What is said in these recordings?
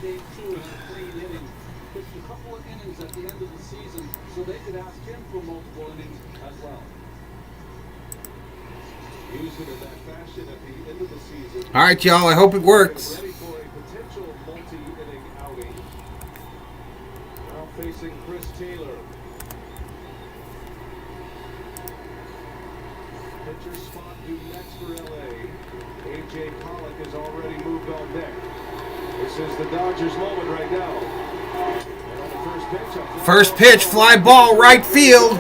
game 2 in a clean inning. Pitched a couple of innings at the end of the season, so they could ask him for multiple innings as well. Use it in that fashion at the end of the season. All right, y'all. I hope it works. Ready for a potential multi-inning outing. Now facing Chris Taylor. Pitcher spot due next for LA. A.J. Pollock has already moved on deck. This is the Dodgers' moment right now. And on the First pitch, fly ball, right field.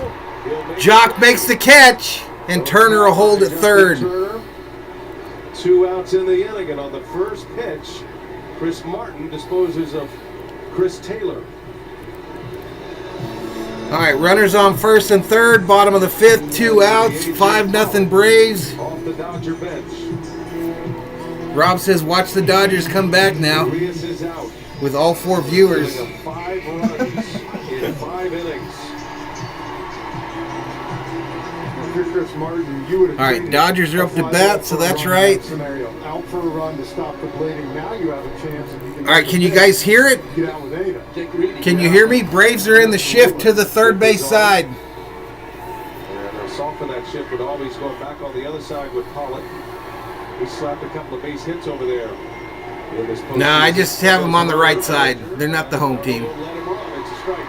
Jock makes the catch, and Turner will hold at third. 2 outs in the inning, and on the first pitch, Chris Martin disposes of Chris Taylor. All right, runners on first and third, bottom of the 5th, 2 outs, 5-0 Braves. Off the Dodger bench. Rob says, watch the Dodgers come back now Urias is out. with all 4 viewers. 5 runs in 5 innings. If you're Chris Martin, you would have. All right, Dodgers are up to bat, so that's right. Scenario. Out for a run to stop the bleeding. Now you have a chance. If you can All right, can you guys hear it? get out with Ada? Can you hear me? Braves are in the shift to the third base side. And they'll soften that shift with always going back on the other side with Pollock. He slapped a couple of base hits over there. No, I just have them on the right side. They're not the home team. Let him run. It's a strike.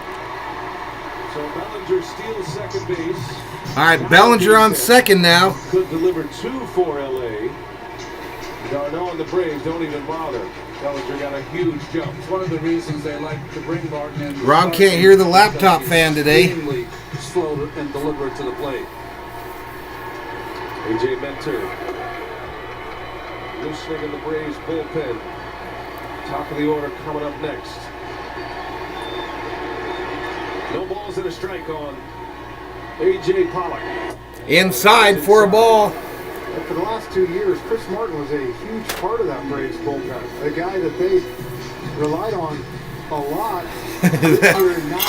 So Bellinger steals second base. All right, Bellinger on second now. Could deliver 2 for LA. Darno and the Braves don't even bother. Bellinger got a huge jump. It's one of the reasons they like to bring Martin in. Rob can't hear the laptop fan today. Slow and deliberate to the plate. A.J. Mentor. Loosening in the Braves bullpen. Top of the order coming up next. No balls and a strike on A.J. Pollock. Inside for a ball. And for the last 2 years, Chris Martin was a huge part of that Braves bullpen. A guy that they relied on a lot.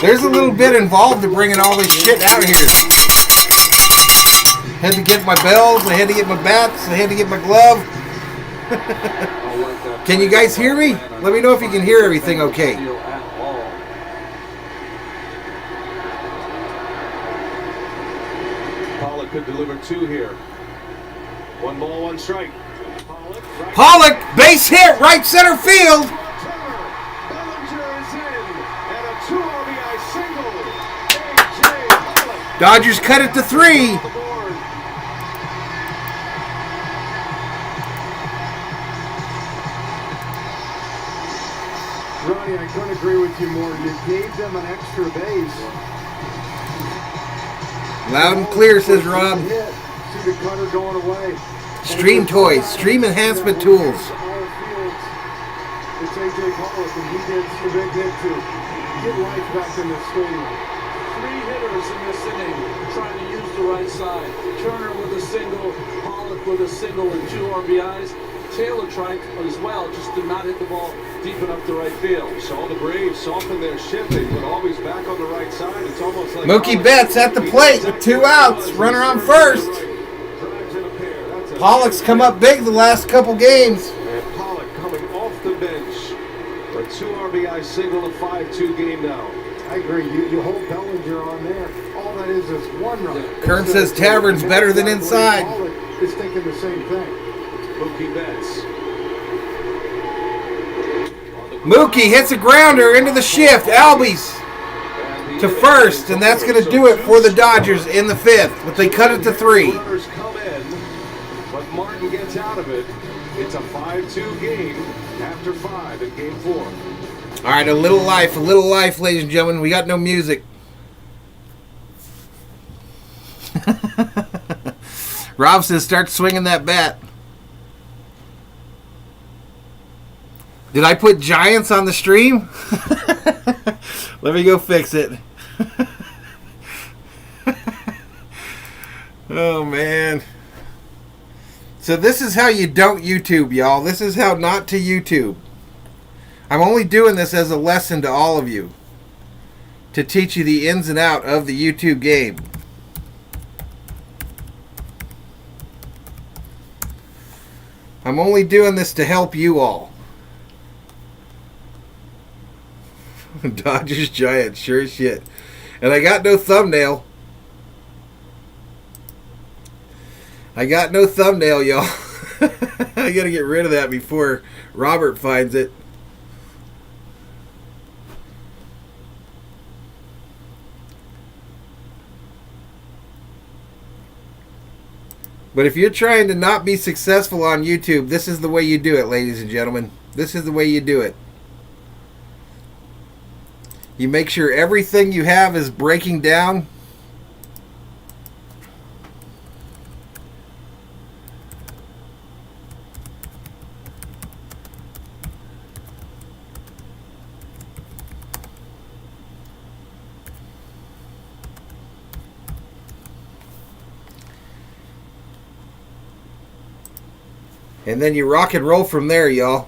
There's a little bit involved in bringing all this shit out here. Had to get my bells, I had to get my bats, I had to get my glove. Can you guys hear me? Let me know if you can hear everything okay. Pollock could deliver 2 here. 1 ball, 1 strike. Pollock, base hit, right center field. Bellinger is in, and a 2 RBI single. A.J. Pollock. Dodgers cut it to 3. Ronnie, I couldn't agree with you more. You gave them an extra base. Loud and clear, says Rob. See the cutter going away. Stream toys, stream enhancement tools. It's A.J. Pollock, and he did the big hit to get life back in the stadium. 3 hitters in this inning trying to use the right side. Turner with a single, Pollock with a single and 2 RBIs. Taylor tried as well, just did not hit the ball deep enough to right field. Saw the Braves soften their shift. They put always back on the right side. It's almost like Mookie Betts at the plate with 2 outs, runner on first. Pollock's come up big the last couple games. And Pollock coming off the bench. A 2 RBI single, a 5-2 game now. I agree. You hold Bellinger on there. All that is 1 run. Kern says Tavern's better than inside. Pollock is thinking the same thing. Mookie Betts. Mookie hits a grounder into the shift. Albies to first, and that's going to do it for the Dodgers in the 5th, but they cut it to 3. Runners come in, but Martin gets out of it. It's a 5-2 game after 5 in game 4. All right, a little life, ladies and gentlemen. We got no music. Rob says start swinging that bat. Did I put Giants on the stream? Let me go fix it. Oh, man. So this is how you don't YouTube, y'all. This is how not to YouTube. I'm only doing this as a lesson to all of you. To teach you the ins and out of the YouTube game. I'm only doing this to help you all. Dodgers Giants, sure as shit. And I got no thumbnail. I got no thumbnail, y'all. I gotta get rid of that before Robert finds it. But if you're trying to not be successful on YouTube, this is the way you do it, ladies and gentlemen. This is the way you do it. You make sure everything you have is breaking down. And then you rock and roll from there, y'all.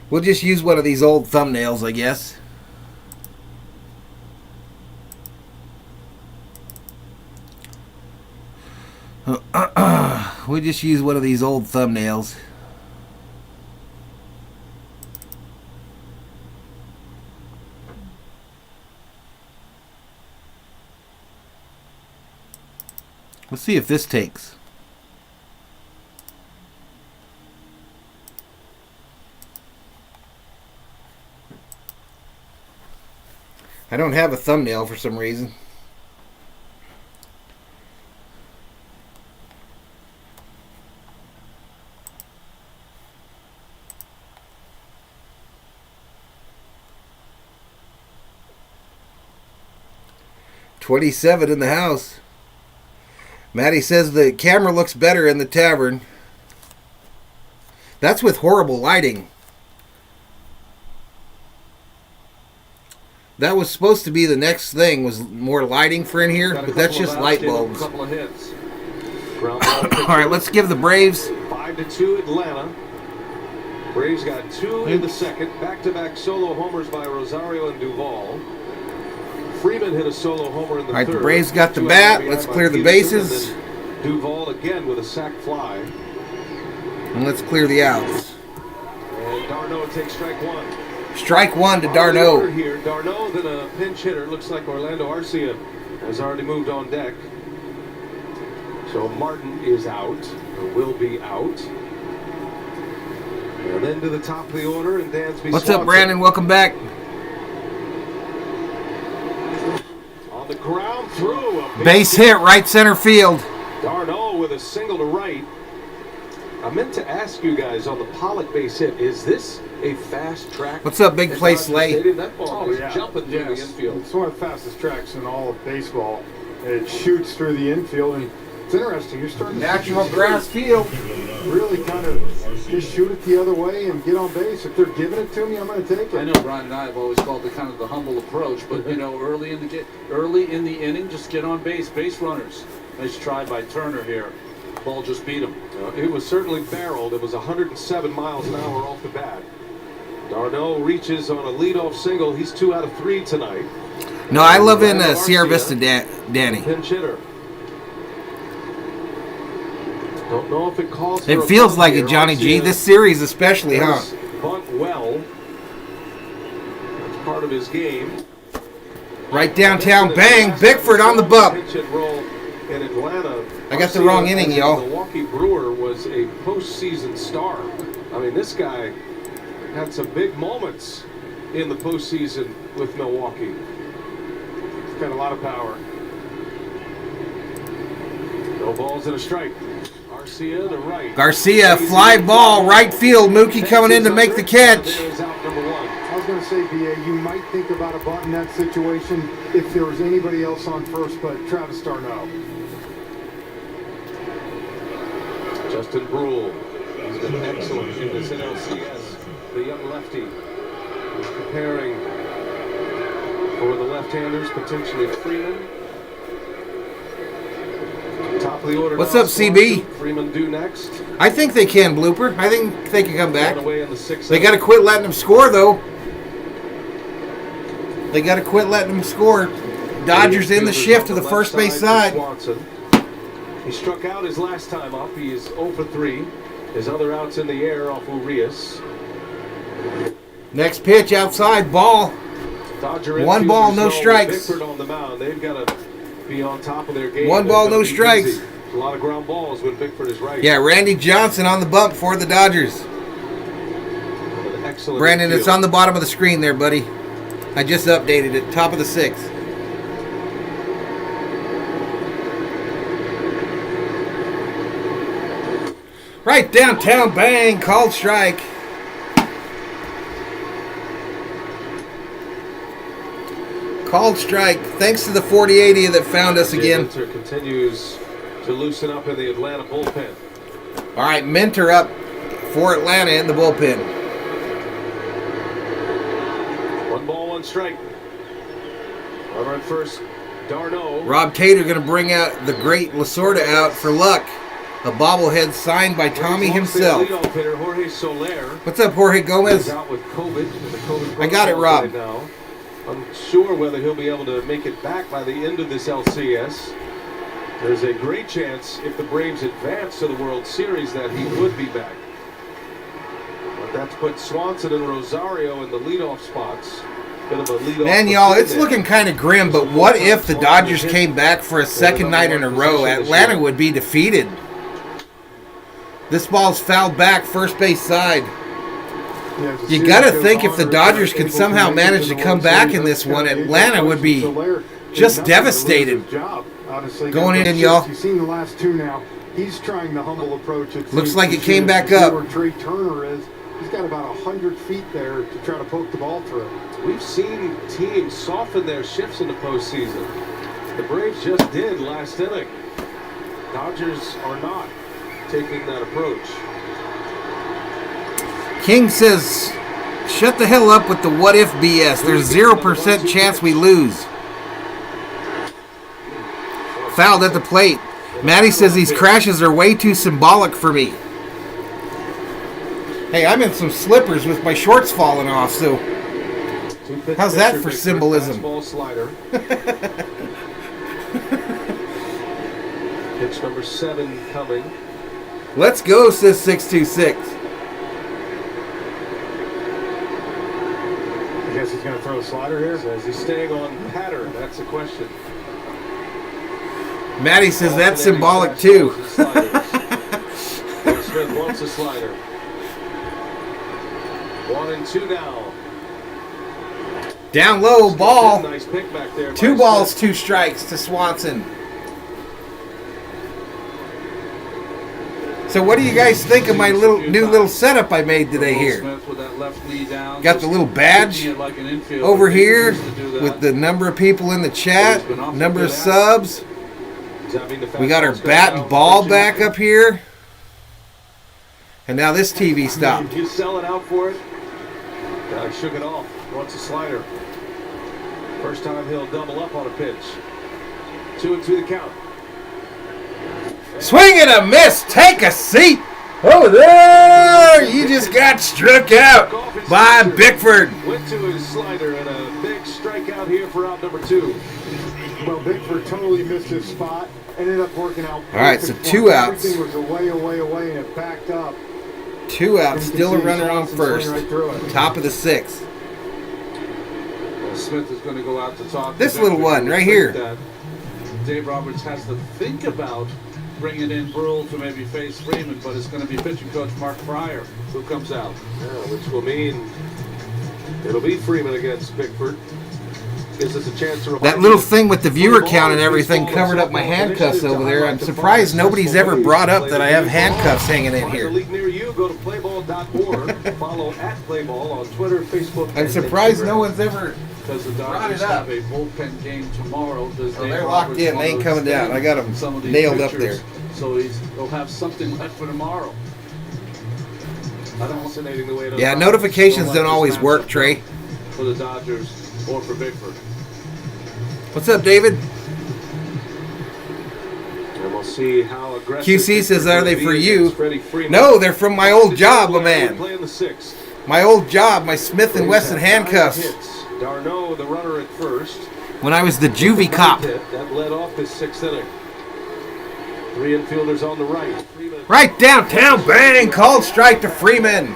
We'll just use one of these old thumbnails, I guess. We'll just use one of these old thumbnails. Let's see if this takes. I don't have a thumbnail for some reason. $27 in the house. Maddie says the camera looks better in the tavern. That's with horrible lighting. That was supposed to be the next thing, was more lighting for in here, but that's just light bulbs. Couple of hits. All right, let's give the Braves 5-2 Atlanta. Braves got 2 in the second. Back-to-back solo homers by Rosario and Duvall. Freeman hit a solo homer in the third. The Braves got the bat. Let's clear the bases. Duvall again with a sac fly. And let's clear the outs. And d'Arnaud takes strike one. Strike one to On d'Arnaud. the order here, d'Arnaud, then a pinch hitter. Looks like Orlando Arcia has already moved on deck. So Martin is out, or will be out. And then to the top of the order, and Dansby What's Swanson. up, Brandon? Welcome back. On the ground through. A Base hit, right center field. d'Arnaud with a single to right. I meant to ask you guys on the Pollock base hit, is this a fast track? What's up, Big Play Dodger Slay? Stadium? That ball is yeah. jumping through the infield. It's one of the fastest tracks in all of baseball. It shoots through the infield, and it's interesting. You're starting to Natural see grass field. really kind of just shoot it the other way and get on base. If they're giving it to me, I'm going to take it. I know Brian and I have always called it kind of the humble approach, but you know, early in the inning, just get on base runners. Nice try by Turner here. Ball just beat him. It was certainly barreled. It was 107 miles an hour off the bat. d'Arnaud reaches on a leadoff single. He's 2 out of 3 tonight. No, I live in Sierra Vista, Danny. Pinch hitter. Don't know if it calls for It a feels bunt like here. it, Johnny G. Arcia This series especially, huh? does bunt well. That's part of his game. Right downtown, bang, Bickford on the bump. Pitch and roll in Atlanta. I got the Arcia, wrong inning, as a y'all. Milwaukee Brewer was a postseason star. I mean, this guy had some big moments in the postseason with Milwaukee. It's got a lot of power. No balls and a strike. Garcia to right. Garcia, fly ball, right field. Mookie coming in to make the catch. There's out number 1. I was going to say, B.A., you might think about a bunt in that situation if there was anybody else on first, but Travis d'Arnaud. Justin Brule. He's been excellent in this NLCS. The young lefty is preparing for the left-handers, potentially Freeman. Top of the order. What's now, up, CB? Swanson. Freeman due next. I think they can, Blooper. I think they can come back. One away in the 6th. They got to quit letting them score, though. They got to quit letting them score. Dodgers in the shift to the first base side. Swanson. He struck out his last time up. He is 0 for 3. His other outs in the air off Urias. Next pitch outside, ball. Dodger One ball, infielders no know strikes. with Bickford on the mound, they've got to be on top of their game. One They're ball, gonna no be strikes. busy. A lot of ground balls when Bickford is right. Yeah, Randy Johnson on the bump for the Dodgers. An excellent Brandon, it's infield. on the bottom of the screen there, buddy. I just updated it. Top of the 6th. Right downtown, bang, called strike. Called strike. Thanks to the 4080 that found us again. Minter continues to loosen up in the Atlanta bullpen. All right, Minter up for Atlanta in the bullpen. 1 ball, 1 strike. Runner at first, Darno. Rob Tater going to bring out the great Lasorda out for luck. A bobblehead signed by Tommy himself. Leadoff hitter Jorge Soler. What's up, Jorge Gomez? He's out with COVID. And the COVID I got it, protocol Rob. right now. Unsure whether he'll be able to make it back by the end of this LCS. There's a great chance if the Braves advance to the World Series that he would be back. But that's put Swanson and Rosario in the leadoff spots. Bit of a leadoff. Man, y'all, it's there. looking kind of grim, but what if the Dodgers came back for a second night in a row? Atlanta would be defeated. This ball's fouled back, first base side. Yeah, You got to think if the Dodgers could somehow manage to come back in this one, Atlanta would be just devastated. Going in, y'all. You've seen the last 2 now. He's trying the humble approach. Looks like it came back up. Where Trey Turner is, he's got about 100 feet there to try to poke the ball through. We've seen teams soften their shifts in the postseason. The Braves just did last inning. Dodgers are not taking that approach. King says, shut the hell up with the what if BS. There's 0% chance we lose. Fouled at the plate. Matty says these crashes are way too symbolic for me. Hey, I'm in some slippers with my shorts falling off, so how's that for symbolism? Fastball slider. Pitch number 7 coming. Let's go, says 626. I guess he's going to throw a slider here. Says he's staying on pattern. That's the question. Matty says that's symbolic too. Smith wants a slider. 1-2 now. Down low, ball. Nice pick back there. 2 balls, 2 strikes to Swanson. So what do you guys think of my new little setup I made today here? Smith with that left knee down, Got the little badge kicking it like an infielder. over here He used to do that. with the number of people in the chat, number of subs. We got our bat and ball back up here. And now this TV stopped. He's selling out for it. Guy shook it off. Wants a slider. First time he'll double up on a pitch. 2-2 the count. Swing and a miss. Take a seat. Over there. You just got struck out by Bickford. Went to his slider and a big strikeout here for out number 2. Well, Bickford totally missed his spot. Ended up working out. All right, so perfect 2 for him. outs. Everything was away, and it backed up. 2 outs. And you Still a can see runner on Swanson first. swing right through it. Top of the 6th. Smith is going to go out to talk. This to little Bickford. one right here. That Dave Roberts has to think about bringing in Burrell to maybe face Freeman, but it's going to be pitching coach Mark Fryer who comes out. Yeah, which will mean it'll be Freeman against Bickford. Gives us a chance to That little thing with the viewer count and everything covered up my handcuffs over there. I'm surprised nobody's ever brought up that I have handcuffs hanging in Find a here. league near you. Go to playball.org. Follow at Playball on Twitter, Facebook, I'm and surprised Instagram. no one's ever... Because the Brought Dodgers it up. have a bullpen game tomorrow. Does Oh, Dave they're locked Roberts in. want They ain't to coming down. extend I got 'em some of these nailed up pitchers there. So he'll have something left for tomorrow. I don't Fascinating the way to Yeah, notifications don't always work, Trey. for the Dodgers or for Bickford. What's up, David? And we'll see how aggressive QC says, Bickford are they will for be you? against Freddie Freeman. No, they're from my old job, my man. Playing the 6th. My old job, my Smith & Wesson Hits handcuffs. Darno, the runner at first. When I was the juvie cop. That led off this 6th inning. 3 infielders on the right. Freeman. Right downtown, bang! Called strike to Freeman.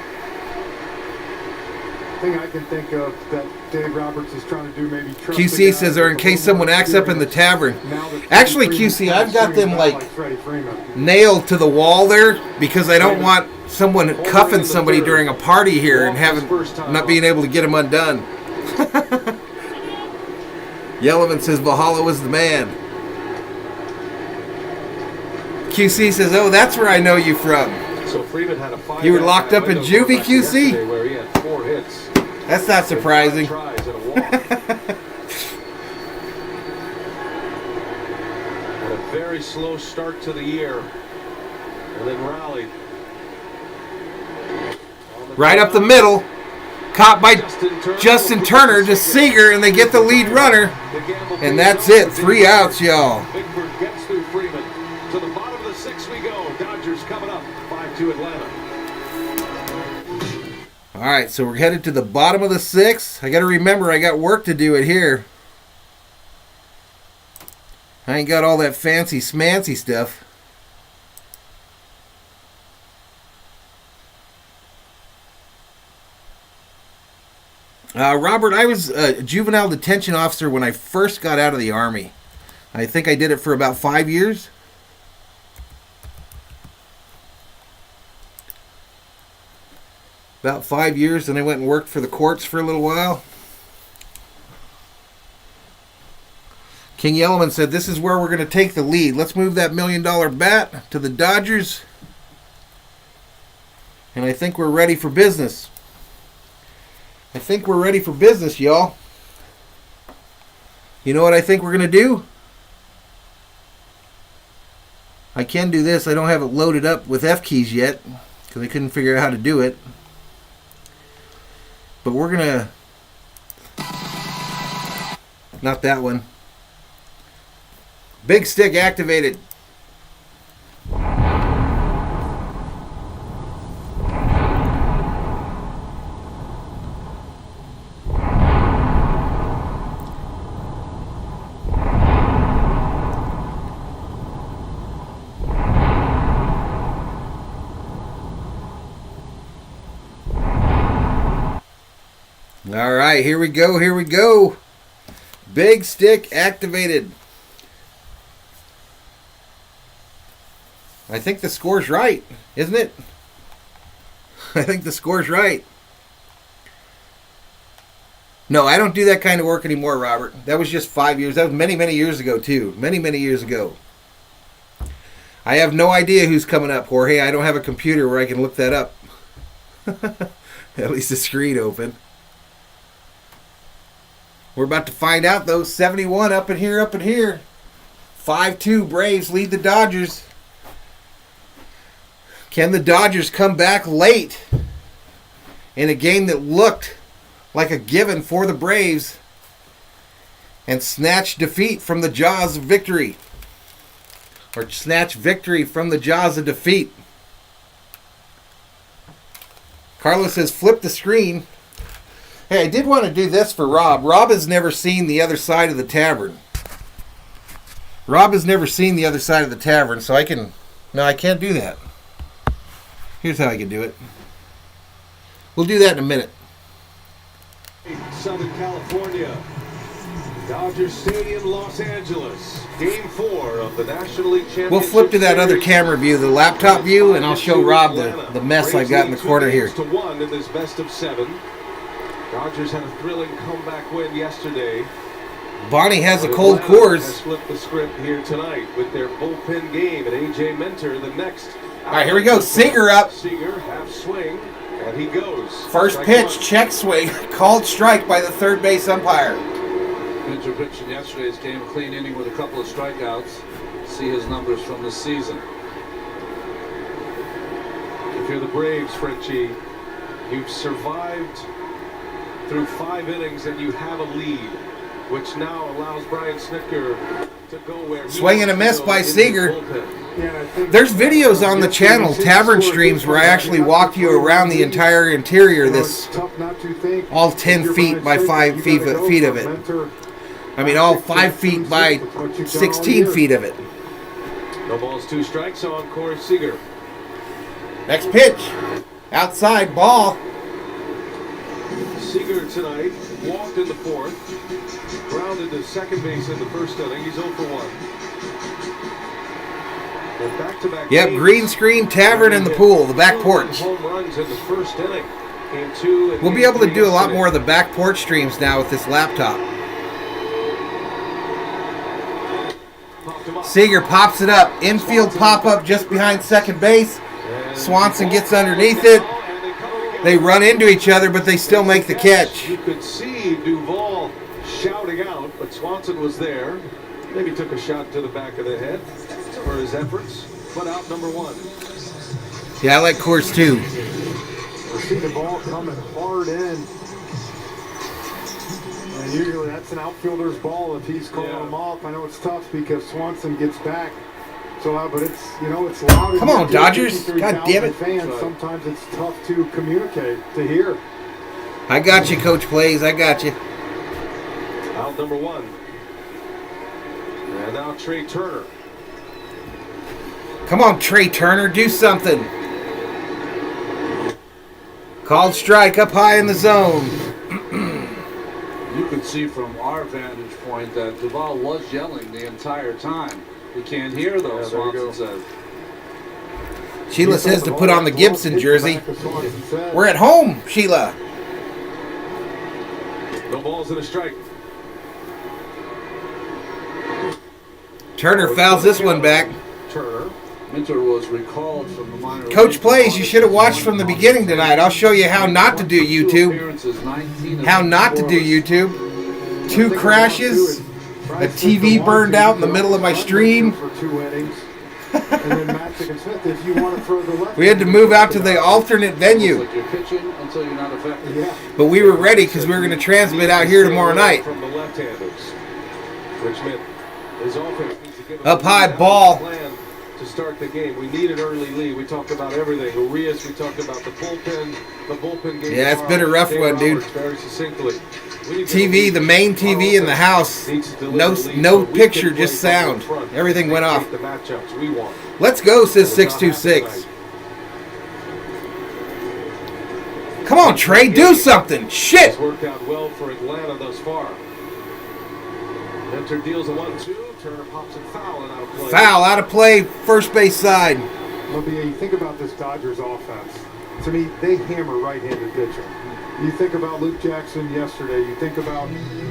thing I can think of that Dave Roberts is trying to do, maybe trust the QC guy says, or in with a case little someone more acts up in the experience. tavern. Now that Actually, Freddie QC, I've Freeman's got them swinging like back Freddie Freeman. nailed to the wall there because I don't want someone cuffing somebody during a party here and not being able to get them undone. Yellowman says Valhalla was the man. QC says, oh, that's where I know you from. So Freeman had a You were locked up in juvie, QC? where he had 4 hits. That's not surprising. Tries and a walk. Had a very slow start to the year, and then rallied. Right up the middle. Caught by Justin Turner to Seager, and they get the lead runner. And that's it. 3 outs, y'all. Bigford gets through Freeman. To the bottom of the 6th we go. Dodgers coming up 5-2 Atlanta. All right, so we're headed to the bottom of the 6th. I got to remember I got work to do it here. I ain't got all that fancy smancy stuff. Robert, I was a juvenile detention officer when I first got out of the Army. I think I did it for about 5 years. About 5 years, then I went and worked for the courts for a little while. King Yellowman said, this is where we're going to take the lead. Let's move that $1 million bat to the Dodgers. And I think we're ready for business. I think we're ready for business, y'all. You know what I think we're going to do? I can do this. I don't have it loaded up with F keys yet because I couldn't figure out how to do it. But we're going to... Not that one. Big stick activated. All right, here we go, here we go. Big stick activated. I think the score's right, isn't it? I think the score's right. No, I don't do that kind of work anymore, Robert. That was just 5 years. That was many, many years ago, too. Many, many years ago. I have no idea who's coming up, Jorge. I don't have a computer where I can look that up. At least the screen open. We're about to find out, though. 71 up in here, up in here. 5-2 Braves lead the Dodgers. Can the Dodgers come back late in a game that looked like a given for the Braves and snatch defeat from the jaws of victory? Or snatch victory from the jaws of defeat? Carlos says, flip the screen. Hey, I did want to do this for Rob. Rob has never seen the other side of the tavern. Rob has never seen the other side of the tavern, so I can... No, I can't do that. Here's how I can do it. We'll do that in a minute. Southern California. Dodger Stadium, Los Angeles. Game 4 of the National League Championship. We'll flip to that other camera view, the laptop view, and I'll show Rob the mess I've got in the corner here. 2-1 in this best of 7. Dodgers had a thrilling comeback win yesterday. Bonnie has a cold Coors. Has flipped the script here tonight with their bullpen game, and AJ Mentor the next. All right, here we go. Seager up. Seager half swing, and he goes. First pitch, check swing, called strike by the third base umpire. Mentor pitched in yesterday's game, a clean inning with a couple of strikeouts. See his numbers from this season. If you're the Braves, Frenchie, you've survived through 5 innings and you have a lead, which now allows Brian Snitker to go where he Swing and a miss by Seager. Yeah, I think There's videos on the channel, Tavern Streams, where I actually walk you around the entire interior, this tough not to think. all 10 feet by 5 feet of it. I mean, all 5 feet by 16 feet of it. No balls, 2 strikes on Corey Seager. Next pitch. Outside ball. Seager tonight walked in the fourth, grounded to second base in the first inning. He's 0 for 1. And back-to-back Yep, games, green screen, tavern, and the pool, the back 2 porch. home runs in the first inning. Game 2 and We'll be game able to 3 do a lot yesterday. more of the back porch streams now with this laptop. Popped him up. Seager pops it up. Infield pop-up just behind second base. And Swanson gets underneath it. and they come together. They run into each other, but they still make the catch. You could see Duvall shouting out, but Swanson was there. Maybe took a shot to the back of the head for his efforts, but out number 1. Yeah, I like Coors too. We see the ball coming hard in. And usually that's an outfielder's ball if he's calling Yeah. him off. I know it's tough because Swanson gets back. So, but it's, it's loud. Come on, Dodgers. God damn it. Fans, Right. sometimes it's tough to communicate, to hear. I got you, Coach Plays. I got you. Out number 1. And now Trey Turner. Come on, Trey Turner. Do something. Called strike up high in the zone. You could see from our vantage point that Duvall was yelling the entire time. We can't hear though, Yeah, there you go. Swanson said. Sheila says to put on the Gibson jersey. We're at home, Sheila. No balls and a strike. Turner fouls this one back. Turner. Minter was recalled from the minor Coach league. Plays, you should have watched from the beginning tonight. I'll show you how not to do 22 YouTube. appearances, 19 of How them not to do scoreless. YouTube. 2 crashes. A TV burned out in the middle of my stream. For 2 innings. And then Matt Smith, if you want to throw the left. We had to move out to the alternate It's venue. like you're pitching until you're not effective. Yeah. But we were ready because we were going to transmit out here tomorrow night. From the left-handers, which meant his offense needs to give Up a high, lead. ball. That was the plan to start the game. We need an early lead. We talked about everything. Urias, we talked about the bullpen game. Yeah, it's been a rough Dave one, dude. Roberts very succinctly. We need to TV, lead. the main TV in the house. Needs to deliver No, leads no so we picture, can play just from sound. the front. Everything went off. The matchups we want. Let's go, says It was not 626. happening. Come on, Trey, do something. Shit. It's worked out well for Atlanta thus far. Minter deals a 1-2. Turner pops it foul and out of play. Foul, out of play, first base side. You think about this Dodgers offense. To me, they hammer right-handed pitching. You think about Luke Jackson yesterday. You think about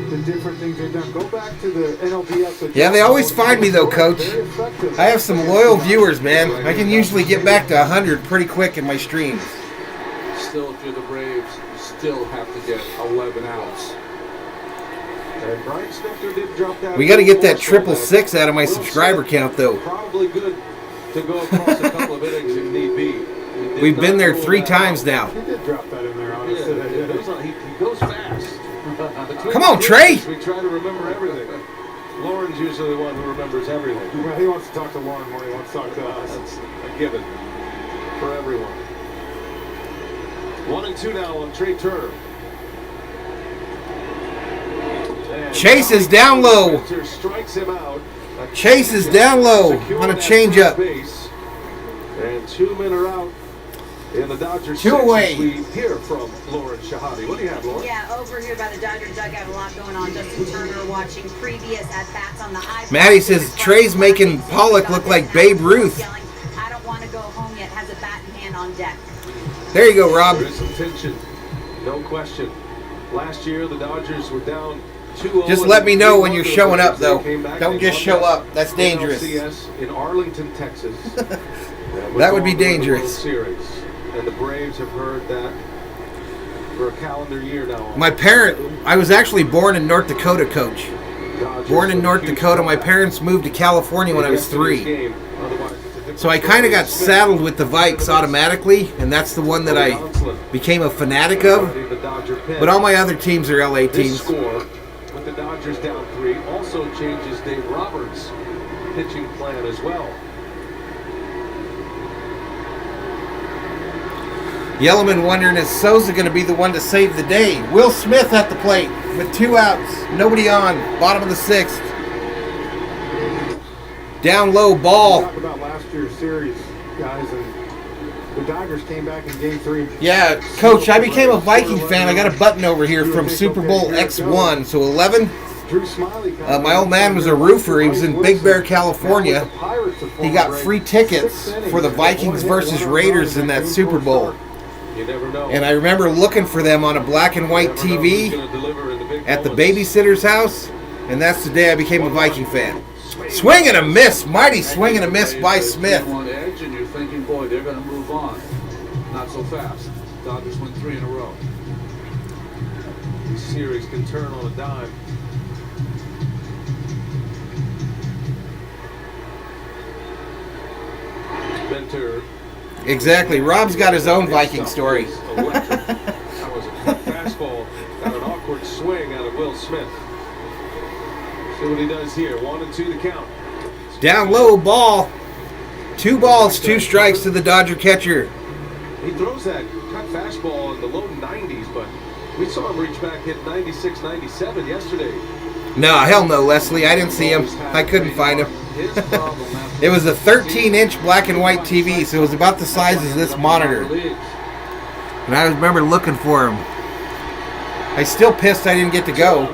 the different things they've done. Go back to the NLCS. Yeah, they always find me though, Coach. Very effective. I have some loyal viewers, man. I can usually get back to 100 pretty quick in my streams. Still, if you're the Braves, you still have to get 11 outs. And Brian Snitker did drop that. We got to get that also, 666 out of my Will subscriber Smith count, though. Probably good to go across a couple of innings if need be. He did We've not been there rule 3 that times out. now. He did drop that in there, Yeah, honestly. he goes fast. Between Come on, the Trey. pitches, We try to remember everything. Lauren's usually the one who remembers everything. Well, he wants to talk to Lauren more than he wants to talk to us. That's a given for everyone. 1-2 now on Trey Turner. And Chase is down low. Winter strikes him out. A Chase is changeup down low secured on a at changeup. first base. And 2 men are out in the Dodgers. 2 sixth away. as We hear from Lauren Shahadi. What do you have, Lauren? Yeah, over here by the Dodger dugout, a lot going on. Justin Turner watching previous at-bats on the iPad. Maddie says Trey's making Pollock look like Babe Ruth. Yelling, I don't want to go home yet, has a bat in hand on deck. There you go, Rob. There is some tension, no question. Last year, the Dodgers were down 2-0. Just let me know when They you're showing up, They though. came back, Don't they just won show the up. That's dangerous. NLCS in Arlington, Texas. That would be Going to the dangerous. World Series. And the Braves have heard that for a calendar year now. I was actually born in North Dakota, Coach. Dodgers Born in with a North huge Dakota. My comeback. parents moved to California when I was Yesterday's 3. game. Otherwise, it's a different So I kind of story. got saddled with the Vikes automatically, and that's the one that I became a fanatic of. The Dodger pen. But all my other teams are LA This teams. score, with the Dodgers down 3, also changes Dave Roberts' pitching plan as well. Yellowman wondering, is Souza going to be the one to save the day? Will Smith at the plate with 2 outs. Nobody on. Bottom of the 6th. Down low, ball. Talk about last year's series, guys, and The Dodgers came back in Game 3. Yeah, Coach, I became a Viking fan. I got a button over here from Super Bowl X1. So 11. Drew Smiley My old man was a roofer. He was in Big Bear, California. He got free tickets for the Vikings versus Raiders in that Super Bowl. You never know. And I remember looking for them on a black and white TV at the babysitter's house. And that's the day I became a Viking fan. Swing and a miss. Mighty swing and a miss by Smith. On edge, and you're thinking, boy, they're going to move on. Not so fast. Dodgers win 3 in a row. This series can turn on a dime. Mentor. Exactly. Rob's got his own Viking story. Electric. That was a quick fastball. Got an awkward swing out of Will Smith. See what he does here. 1-2 the count. Down low ball. 2 balls, 2 strikes to the Dodger catcher. He throws that cut fastball in the low 90s, but we saw him reach back, hit 96, 97 yesterday. No, hell no, Leslie. I didn't see him. I couldn't find him. It was a 13-inch black and white TV, so it was about the size of this monitor. And I remember looking for him. I still pissed I didn't get to go.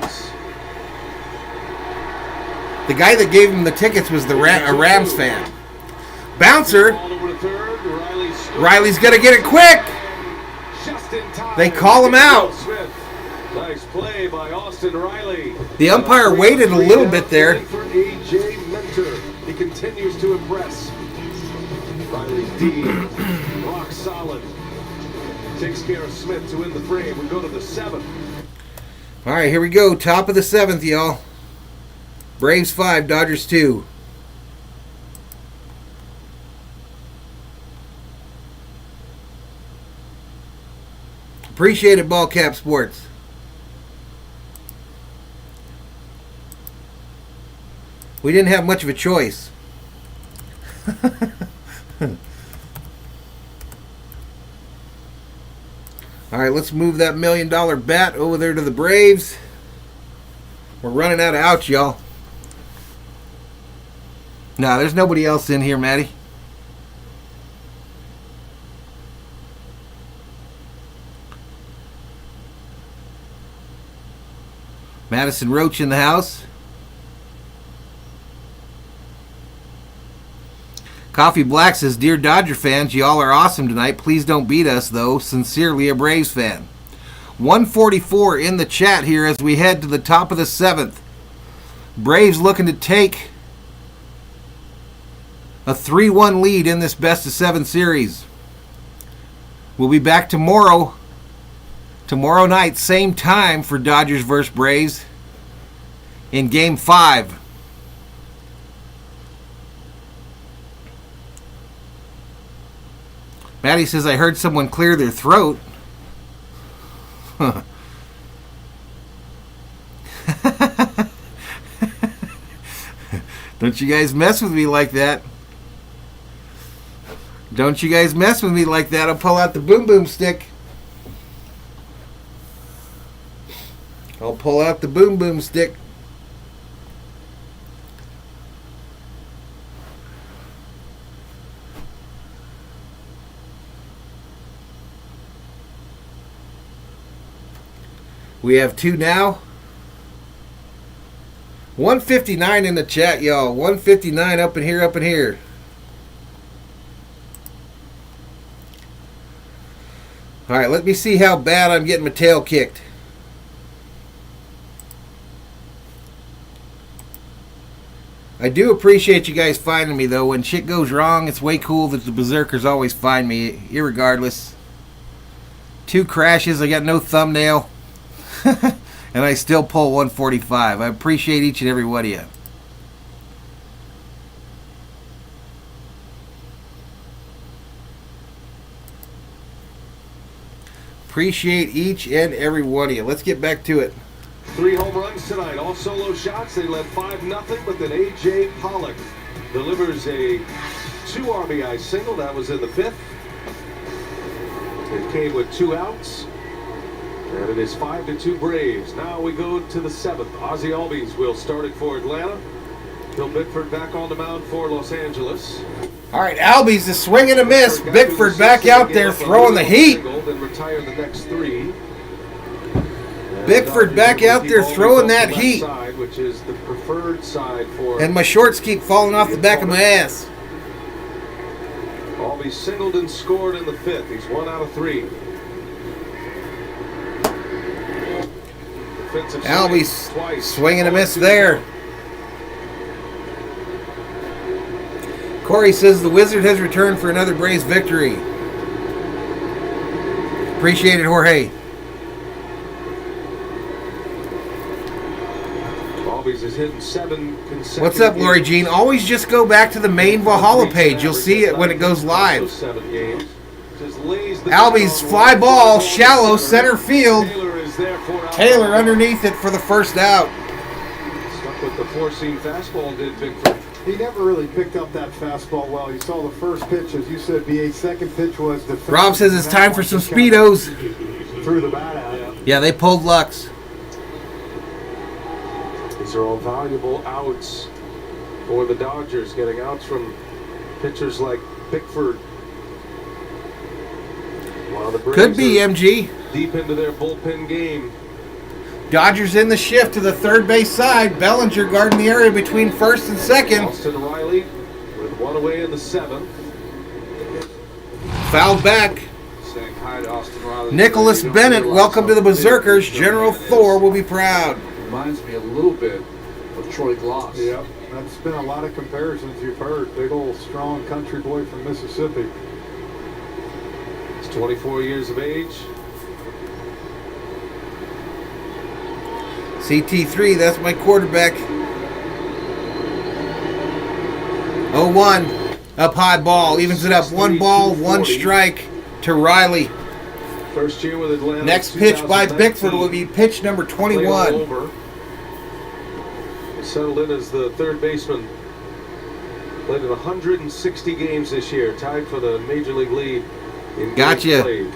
The guy that gave him the tickets was a Rams fan. Bouncer. Riley's going to get it quick. They call him out. Nice play by Austin Riley. The umpire waited a little bit there. For A.J. Mentor. He continues to impress. Riley D. rock solid. Takes care of Smith to win the frame. We go to the 7th. All right, here we go. Top of the 7th, y'all. Braves 5, Dodgers 2. Appreciate it, Ball Cap Sports. We didn't have much of a choice. All right, let's move that $1 million bat over there to the Braves. We're running out of outs, y'all. No, there's nobody else in here, Maddie. Madison Roach in the house. Coffee Black says, Dear Dodger fans, y'all are awesome tonight. Please don't beat us, though. Sincerely, a Braves fan. 144 in the chat here as we head to the top of the 7th. Braves looking to take a 3-1 lead in this best-of-7 series. We'll be back tomorrow night, same time for Dodgers versus Braves in Game 5. Maddie says, I heard someone clear their throat. Don't you guys mess with me like that. Don't you guys mess with me like that. I'll pull out the boom boom stick. I'll pull out the boom boom stick. We have 2 now. 159 in the chat, y'all. 159 up in here, up in here. All right, let me see how bad I'm getting my tail kicked. I do appreciate you guys finding me, though. When shit goes wrong, it's way cool that the Berserkers always find me, irregardless. 2 crashes, I got no thumbnail. And I still pull 145. I appreciate each and every one of you. Appreciate each and every one of you. Let's get back to it. 3 home runs tonight, all solo shots. They led 5-0, but then A.J. Pollock delivers a 2 RBI single. That was in the 5th. It came with 2 outs. And it is 5-2 Braves. Now we go to the 7th. Ozzie Albies will start it for Atlanta. Bill Bickford back on the mound for Los Angeles. All right, Albies is swing and a miss. Bickford back out there throwing the heat. Then retire the next 3. Bickford back out there throwing that heat. Side, which is the preferred side for. And my shorts keep falling off the back of my ass. Albie singled and scored in the 5th. He's 1 out of 3. Albies swing and a miss there. Corey says the Wizard has returned for another Braves victory. Appreciate it, Jorge. Albies has hit 7 consecutive. What's up, Lori Jean? Always just go back to the main Valhalla page. You'll see it when it goes live. Albies fly ball, shallow center field. Taylor underneath it for the first out. Stuck with the 4-seam fastball, did Bickford. He never really picked up that fastball well. You saw the first pitch, as you said, BA. Second pitch was the. Rob says it's time for some Speedos. Threw the bat out. Yeah, they pulled Lux. These are all valuable outs for the Dodgers, getting outs from pitchers like Bickford. While the Braves Could be are MG. deep into their bullpen game. Dodgers in the shift to the third base side. Bellinger guarding the area between first and second. Austin Riley with 1 away in the 7th. Fouled back. Saying hi to Austin Riley. Nicholas You don't Bennett, realize welcome how to the big Berserkers. Joe General Bennett Thor is. will be proud. Reminds me a little bit of Troy Gloss. Yep, that's been a lot of comparisons you've heard. Big old strong country boy from Mississippi. He's 24 years of age. CT3, that's my quarterback. 0-1. Up high ball. Evens it up. 1 ball, 1 strike to Riley. First year with Atlanta. Next pitch by Bickford will be pitch number 21. He settled in as the third baseman. Played in 160 games this year. Tied for the Major League lead. In Gotcha. played.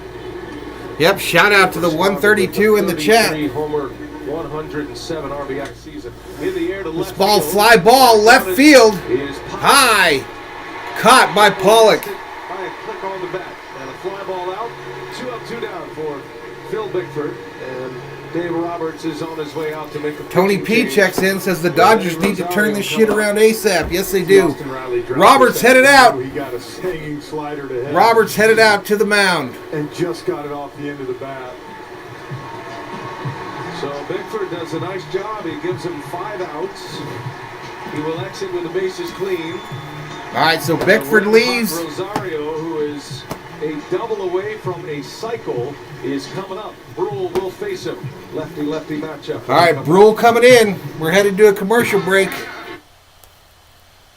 Yep, shout out to the 132 in the chat. 33 homer, 107 RBI season. In the air to left This ball, field. fly ball, left field. Is High. Caught by Pollock. By a click on the bat. And a fly ball out. 2 up, 2 down for Phil Bickford. And Dave Roberts is on his way out to make a Tony pitching P change. checks in, says the Dodgers need to turn this shit around ASAP. Yes, they do. Roberts headed out. He got a hanging slider to head. Roberts headed out to the mound. And just got it off the end of the bat. So Bickford does a nice job. He gives him 5 outs. He will exit with the bases clean. All right, so Bickford leaves. Rosario, who is a double away from a cycle, is coming up. Brule will face him. Lefty-lefty matchup. All right, Brule coming in. We're headed to a commercial break.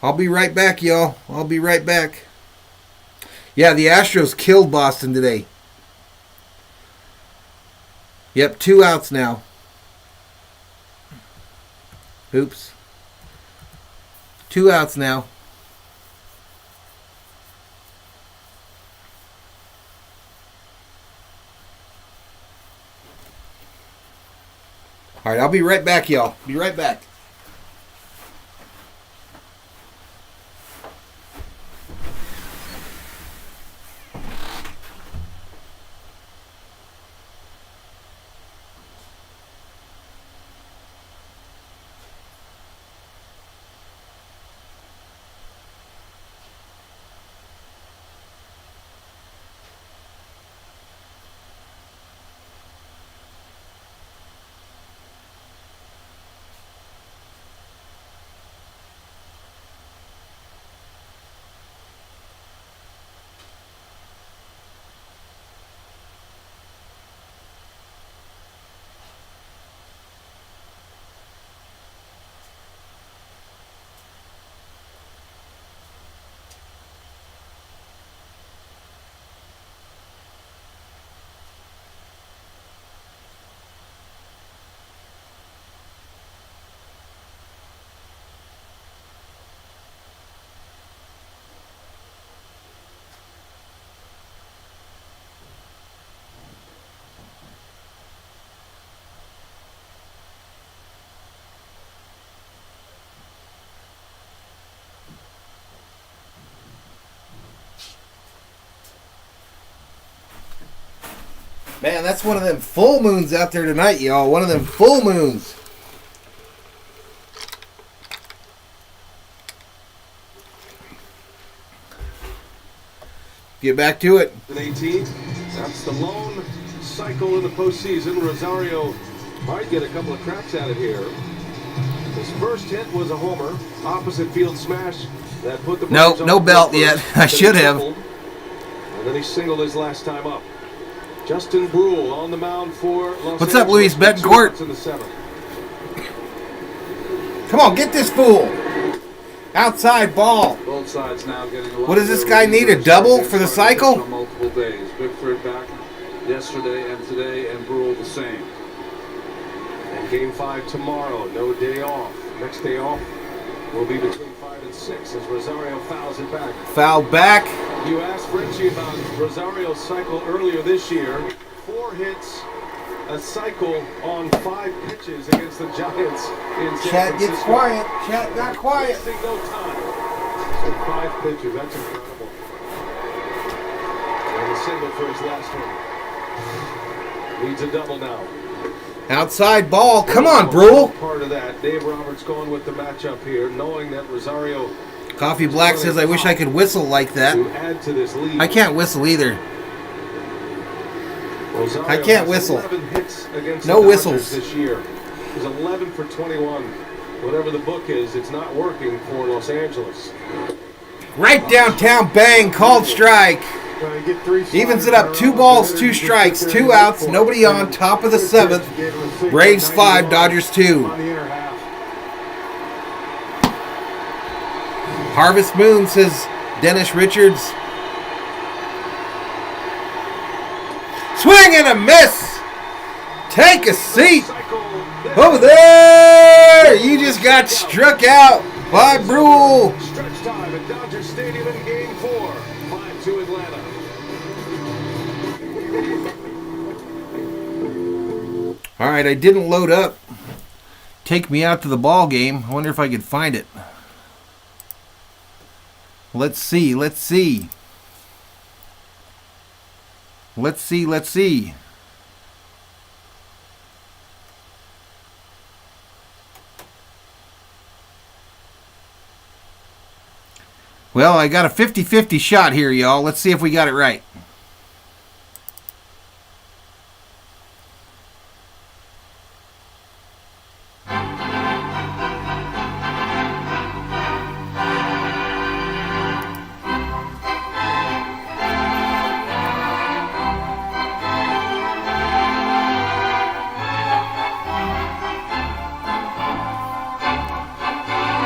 I'll be right back, y'all. I'll be right back. Yeah, the Astros killed Boston today. Yep, 2 outs now. Oops. 2 outs now. All right, I'll be right back, y'all. Be right back. Man, that's one of them full moons out there tonight, y'all. One of them full moons. Get back to it. 18. That's the lone cycle in the postseason. Rosario might get a couple of cracks at it here. His first hit was a homer, opposite field smash that put the Nope, no belt yet. I should have. And then he singled his last time up. Justin Brule on the mound for Los What's up, Angeles Luis Betancourt? in the 7th. Come on, get this fool. Outside ball. Both sides now getting a lot. What does this guy need, a double for the cycle? On multiple days. Bickford back yesterday and today, and Brule the same. And game 5 tomorrow, no day off. Next day off will be between 5 and 6 as Rosario fouls it back. Foul back. You asked Frenchie about Rosario's cycle earlier this year. 4 hits, a cycle on 5 pitches against the Giants in San Chat Francisco. gets quiet. Chat got quiet. Wasting no time. So 5 pitches, that's incredible. And a single for his last one. Needs a double now. Outside ball. Come on, Brule. Part of that. Dave Roberts going with the matchup here, knowing that Rosario Coffee Black says, I wish I could whistle like that. to add to this lead. I can't whistle either. Rosario I can't has whistle. 11 hits against No the Dodgers whistles. this year. He's 11 for 21. Whatever the book is, it's not working for Los Angeles. Right downtown, bang, called strike. Trying to get 3 Evens it up, 2 balls, 2 strikes, 2 outs, nobody on, top of the 7th. Braves 5, Dodgers 2. On the inner half. Harvest Moon, says Dennis Richards. Swing and a miss. Take a seat. Over there. You just got struck out by Brule. Stretch time at Dodger Stadium in Game 4. 5-2 Atlanta. All right, I didn't load up. Take me out to the ball game. I wonder if I could find it. Let's see. Let's see. Let's see. Let's see. Well, I got a 50-50 shot here, y'all. Let's see if we got it right.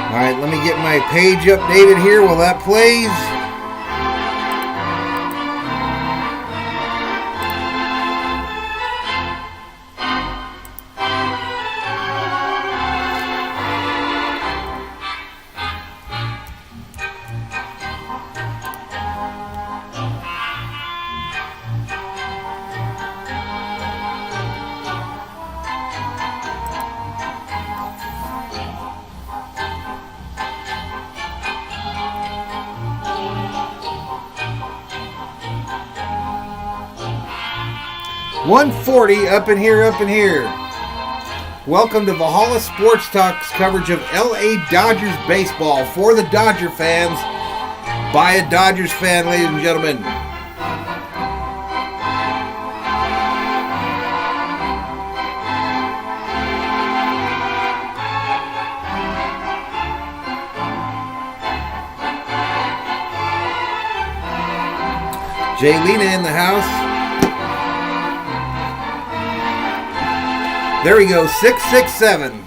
All right, let me get my page updated here while that plays. .140 up in here, up in here. Welcome to Valhalla Sports Talk's coverage of LA Dodgers baseball for the Dodger fans by a Dodgers fan, ladies and gentlemen. Jay Lena in the house. There we go, 667.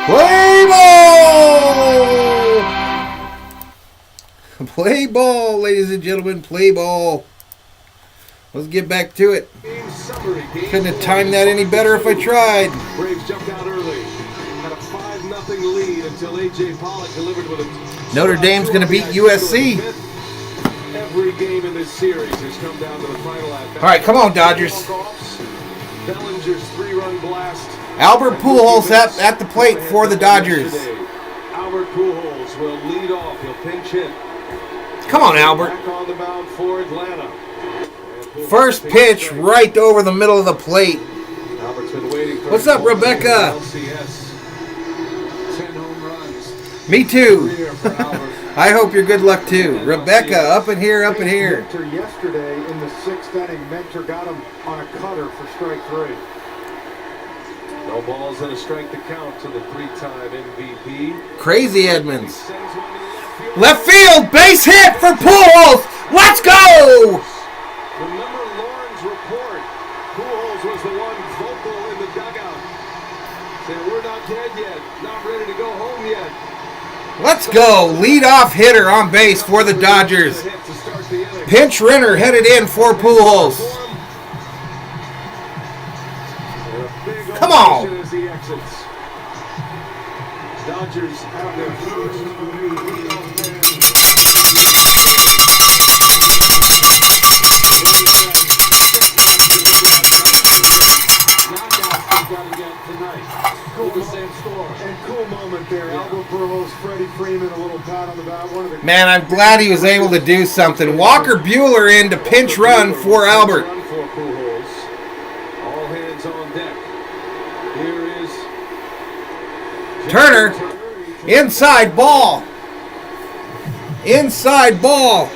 Play ball! Play ball, ladies and gentlemen, play ball. Let's get back to it. Couldn't have timed that any better if I tried. Braves jumped out early. Had a 5-0 lead until A.J. Pollock delivered with a... Notre Dame's going to beat USC. Every game in this series has come down to the final at bat. All right, come on, Dodgers. Bellinger's 3-run blast. Albert Pujols at the plate for the Dodgers. Albert Pujols will lead off. He'll pinch hit. Come on, Albert. Back on the mound for Atlanta. First pitch right over the middle of the plate. Albert's been waiting for What's up, Rebecca? NLCS. 10 home runs. Me too. Career for Albert. I hope you're good luck too. Rebecca, up in here, up in here. Mentor yesterday in the 6th inning. Mentor got him on a cutter for strike 3. No balls and a strike to count to the 3-time MVP. Crazy Edmonds. Sends one to Left field, base hit for Pujols. Let's go! Remember Lauren's report. Pujols was the one vocal in the dugout. Saying, we're not dead yet. Not ready to go home yet. Let's go. Lead-off hitter on base for the Dodgers. Pinch runner headed in for Pujols. Come on. As he exits. Dodgers have their first And cool moment there. Albert Pujols, Freddie Freeman, a little pat on the back. One of the Man, I'm glad he was able to do something. Walker Buehler in to pinch run for Albert. Run for Pujols. All hands on deck. Here is Turner, inside ball. Inside ball.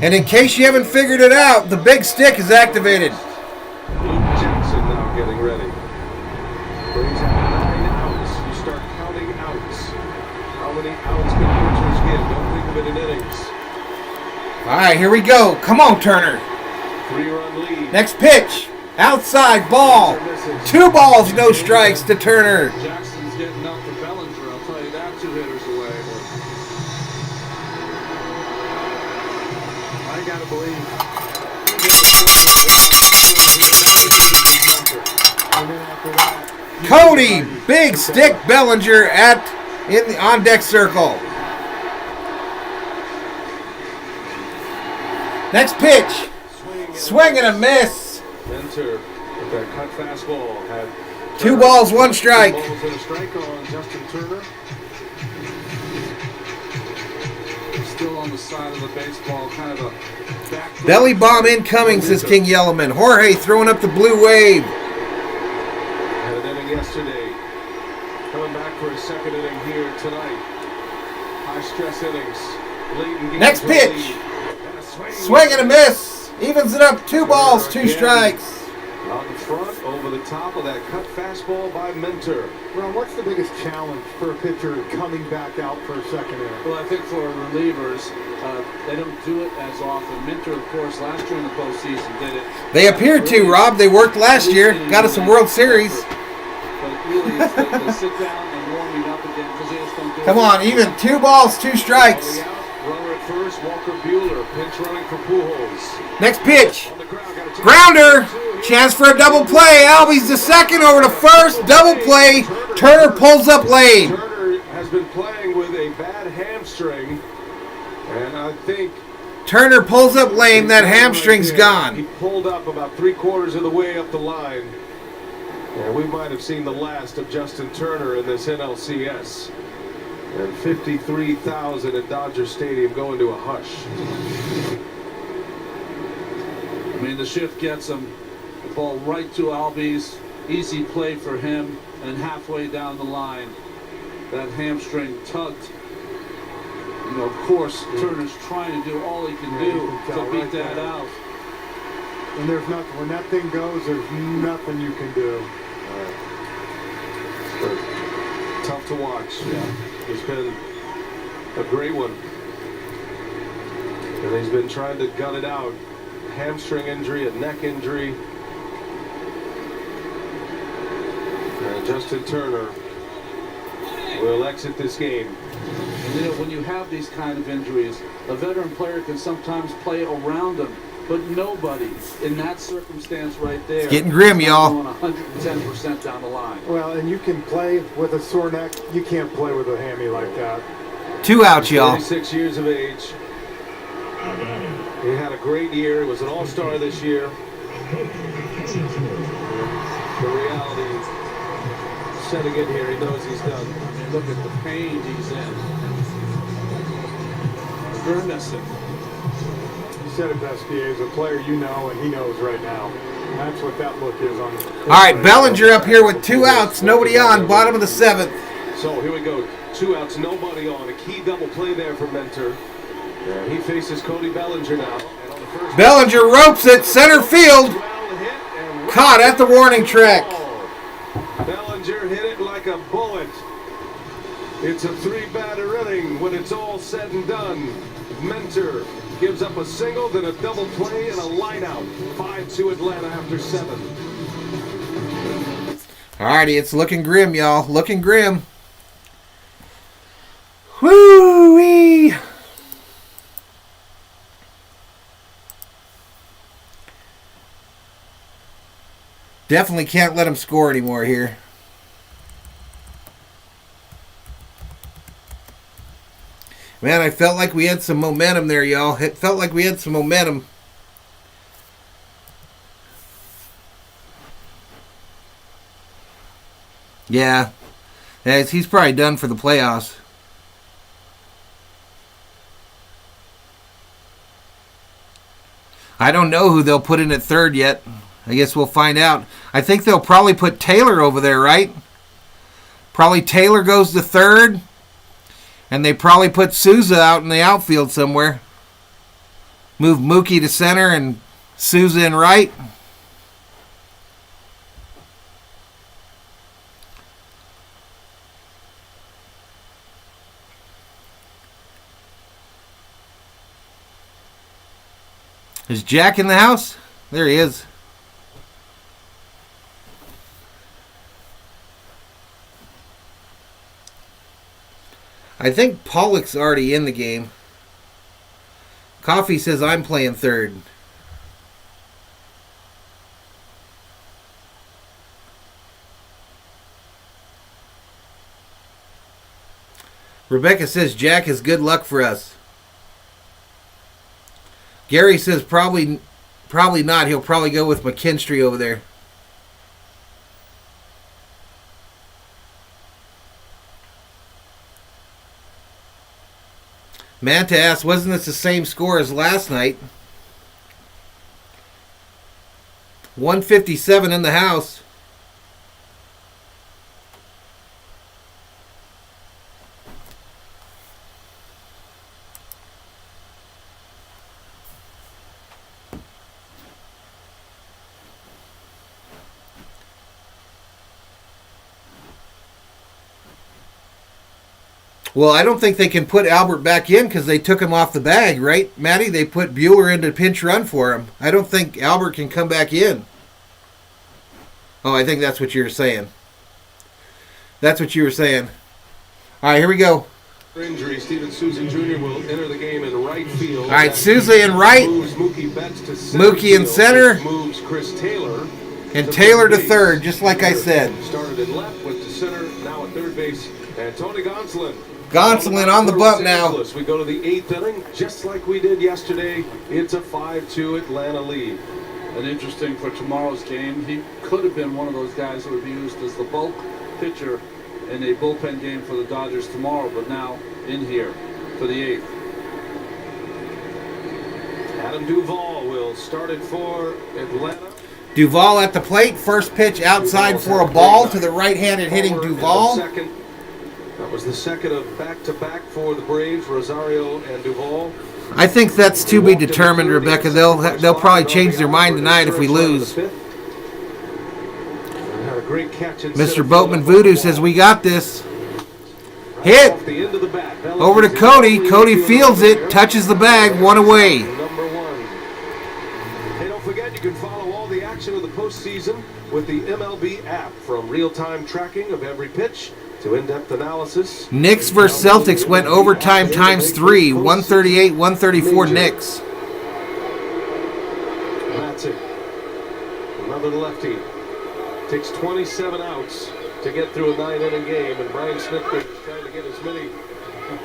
And in case you haven't figured it out, the big stick is activated. Luke Jackson now getting ready. Brings out 9 outs. You start counting outs. How many outs can pitchers get? Don't think of it in innings. All right, here we go. Come on, Turner. 3-run lead. Next pitch. Outside ball. 2 balls, no strikes to Turner. Jackson's getting up for Bellinger. I'll tell you that. 2 hitters away. I gotta believe. And then after that, Cody, big stick Bellinger in the on deck circle. Next pitch. Swing and a miss. Mentor with that cut fastball had 2 balls, 1 strike. 2 balls and a strike on Justin Turner. Still on the side of the baseball, kind of a back. Belly bomb incoming, says King Yellowman. Jorge throwing up the blue wave. Had an inning yesterday. Coming back for his 2nd inning here tonight. High stress innings. Late in games. Next with pitch. lead. And a Swing and a miss. Evens it up. 2 balls, 2 strikes. Out in front, over the top of that cut fastball by Mentor. Ron, what's the biggest challenge for a pitcher coming back out for a 2nd inning? Well, I think for relievers, they don't do it as often. Minter, of course, last year in the postseason did it. They appeared to, Rob. They worked last year. Got us a World Series. But really, it's the sit down and warming up again because they just don't do it. Come on, even 2 balls, 2 strikes. Runner at first, Walker Buehler. Pinch running for Pujols. Next pitch. On the ground, got a chance. Grounder. Chance for a double play. Albies to second, over to first. Double play. Turner pulls up lane. Turner has been playing with a bad hamstring, and I think Turner pulls up lame. That hamstring's He gone. pulled up about 3/4 of the way up the line. And we might have seen the last of Justin Turner in this NLCS. And 53,000 at Dodger Stadium go into a hush. I mean, the shift gets him. The ball right to Albies. Easy play for him. And halfway down the line, that hamstring tugged. You know, of course, Turner's trying to do all he can do to beat that out. And there's nothing, when that thing goes, there's nothing you can do. Tough to watch. It's been a great one. And he's been trying to gut it out. Hamstring injury, a neck injury. And Justin Turner will exit this game. And, you know, when you have these kind of injuries, a veteran player can sometimes play around them, but nobody in that circumstance right there. It's getting grim, y'all. Going 110% down the line. Well, and you can play with a sore neck. You can't play with a hammy like that. 2 outs, y'all. 36 years of age. He had a great year. He was an all-star this year. The reality setting in here. He knows he's done. I mean, look at the pain he's in. Grimacing. You said it best, PA. As a player, you know, and he knows right now. And that's what that look is on. All right, Bellinger up here with 2 outs, nobody on, bottom of the 7th. So here we go. 2 outs, nobody on. A key double play there for Mentor. And he faces Cody Bellinger now. And on the first Bellinger ropes it, center field. Caught at the warning track. Bellinger hit it like a bullet. It's a 3-batter inning when it's all said and done. Mentor gives up a single, then a double play and a line out. 5-2 Atlanta after 7. Alrighty, it's looking grim, y'all. Looking grim. Woo-wee. Definitely can't let him score anymore here. Man, I felt like we had some momentum there, y'all. It felt like we had some momentum. Yeah. He's probably done for the playoffs. I don't know who they'll put in at third yet. I guess we'll find out. I think they'll probably put Taylor over there, right? Probably Taylor goes to third. And they probably put Souza out in the outfield somewhere. Move Mookie to center and Souza in right. Is Jack in the house? There he is. I think Pollock's already in the game. Coffee says I'm playing third. Rebecca says Jack is good luck for us. Gary says probably not. He'll probably go with McKinstry over there. Manta asks, wasn't this the same score as last night? 157 in the house. Well, I don't think they can put Albert back in because they took him off the bag, right, Maddie? They put Bueller into pinch run for him. I don't think Albert can come back in. Oh, I think that's what you were saying. That's what you were saying. All right, here we go. Injury, Steven Souza Jr. will enter the game in right field. All right, Souza in right. Moves Mookie Betts to center Mookie in field, center. Moves Chris Taylor. And Taylor to third, just like I said. Started in left, went to center, now at third base. And Tony Gonsolin. Gonsolin on the bump now. We go to the 8th inning, just like we did yesterday. It's a 5-2 Atlanta lead. And interesting for tomorrow's game, he could have been one of those guys that would be used as the bulk pitcher in a bullpen game for the Dodgers tomorrow, but now in here for the 8th. Adam Duvall will start it for Atlanta. Duvall at the plate. First pitch outside for a ball to the right-handed hitting Duvall. That was the second of back-to-back for the Braves, Rosario and Duvall. I think that's to be determined, Rebecca. They'll probably change their mind tonight if we lose. Mr. Boatman Voodoo says we got this. Hit over to Cody. Cody fields it, touches the bag, one away. Number 1. Hey, don't forget you can follow all the action of the postseason with the MLB app, from real-time tracking of every pitch to in-depth analysis. Knicks versus Celtics went overtime times 3, 138-134 Knicks. That's it. Another lefty. Takes 27 outs to get through a 9-inning game, and Brian Smith is trying to get as many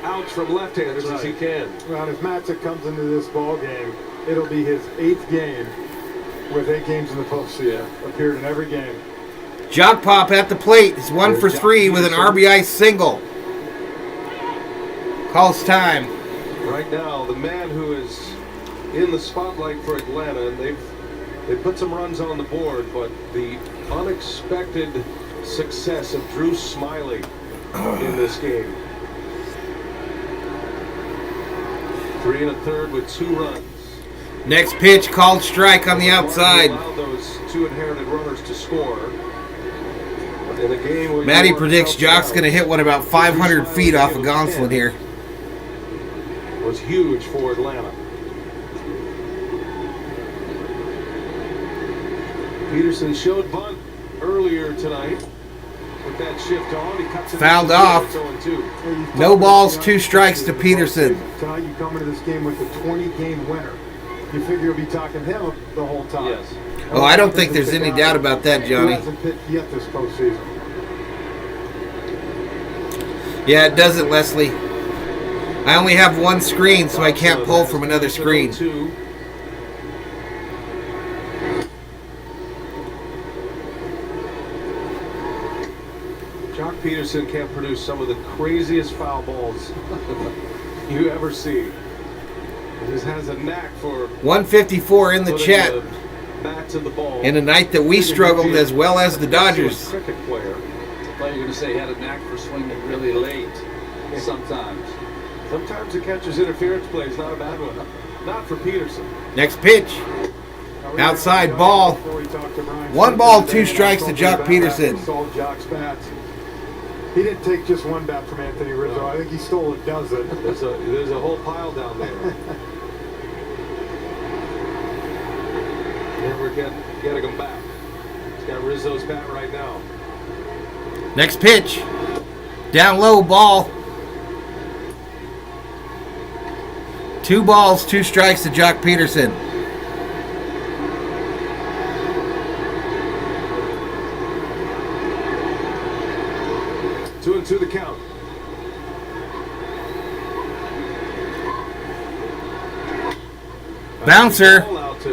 outs from left-handers as he can. Well, if Matzik comes into this ball game, it'll be his 8th game with 8 games in the postseason. Appeared in every game. Jock Pop at the plate. He's 1 for 3 with an RBI single. Calls time. Right now, the man who is in the spotlight for Atlanta, and they've put some runs on the board, but the unexpected success of Drew Smiley in this game. 3 1/3 with 2 runs. Next pitch, called strike on the outside. Allowed those 2 inherited runners to score. In a game where Matty predicts Jock's going to hit one about 500 feet off of Gonsolin here. Was huge for Atlanta. Peterson showed bunt earlier tonight. With that shift on, he cuts it. Fouled off. No balls, 2 strikes to Peterson. Tonight you come into this game with a 20-game winner. You figure you'll be talking him the whole time. Yes. Oh, I don't think there's any doubt about that, Johnny. He hasn't pitched yet this postseason. Yeah, it doesn't, Leslie. I only have one screen, so I can't pull from another screen. Jock Peterson can produce some of the craziest foul balls you ever see. He just has a knack for 154 in the putting chat. the bat to the ball. In a night that we struggled as well as the Dodgers. Cricket player. I thought you were going to say he had a knack for swinging really late sometimes. Sometimes the catcher's interference play is not a bad one. Not for Peterson. Next pitch. Outside ball. 1 ball, 2 strikes to Jock Peterson. Stole Jock's bats. He didn't take just 1 bat from Anthony Rizzo. I think he stole a dozen. There's a whole pile down there. Never getting him back. He's got Rizzo's bat right now. Next pitch. Down low, ball. 2 balls, 2 strikes to Jock Peterson. Two and two the count. Bouncer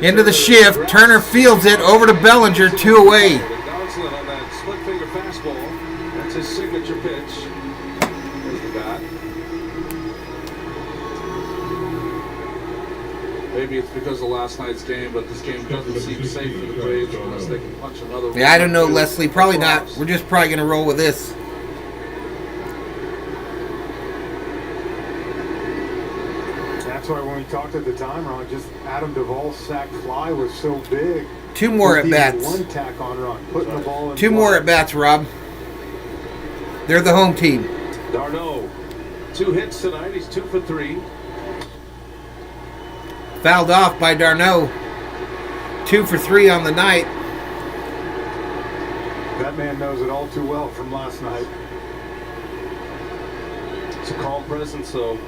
into the shift. Turner fields it over to Bellinger, 2 away. Gonsolin on that split finger fastball. That's his signature pitch. There's the bat. Maybe it's because of last night's game, but this game doesn't seem safe for the Braves unless they can punch another one. Yeah, I don't know, Leslie. Probably not. We're just probably going to roll with this. That's why when we talked at the time, Ron, just Adam Duvall's sac fly was so big. 2 more at bats. 1 tack on run, putting the ball in. 2 more at bats, Rob. They're the home team. Darno, 2 hits tonight. He's 2 for 3. Fouled off by Darno. 2 for 3 on the night. That man knows it all too well from last night. It's a calm presence, though.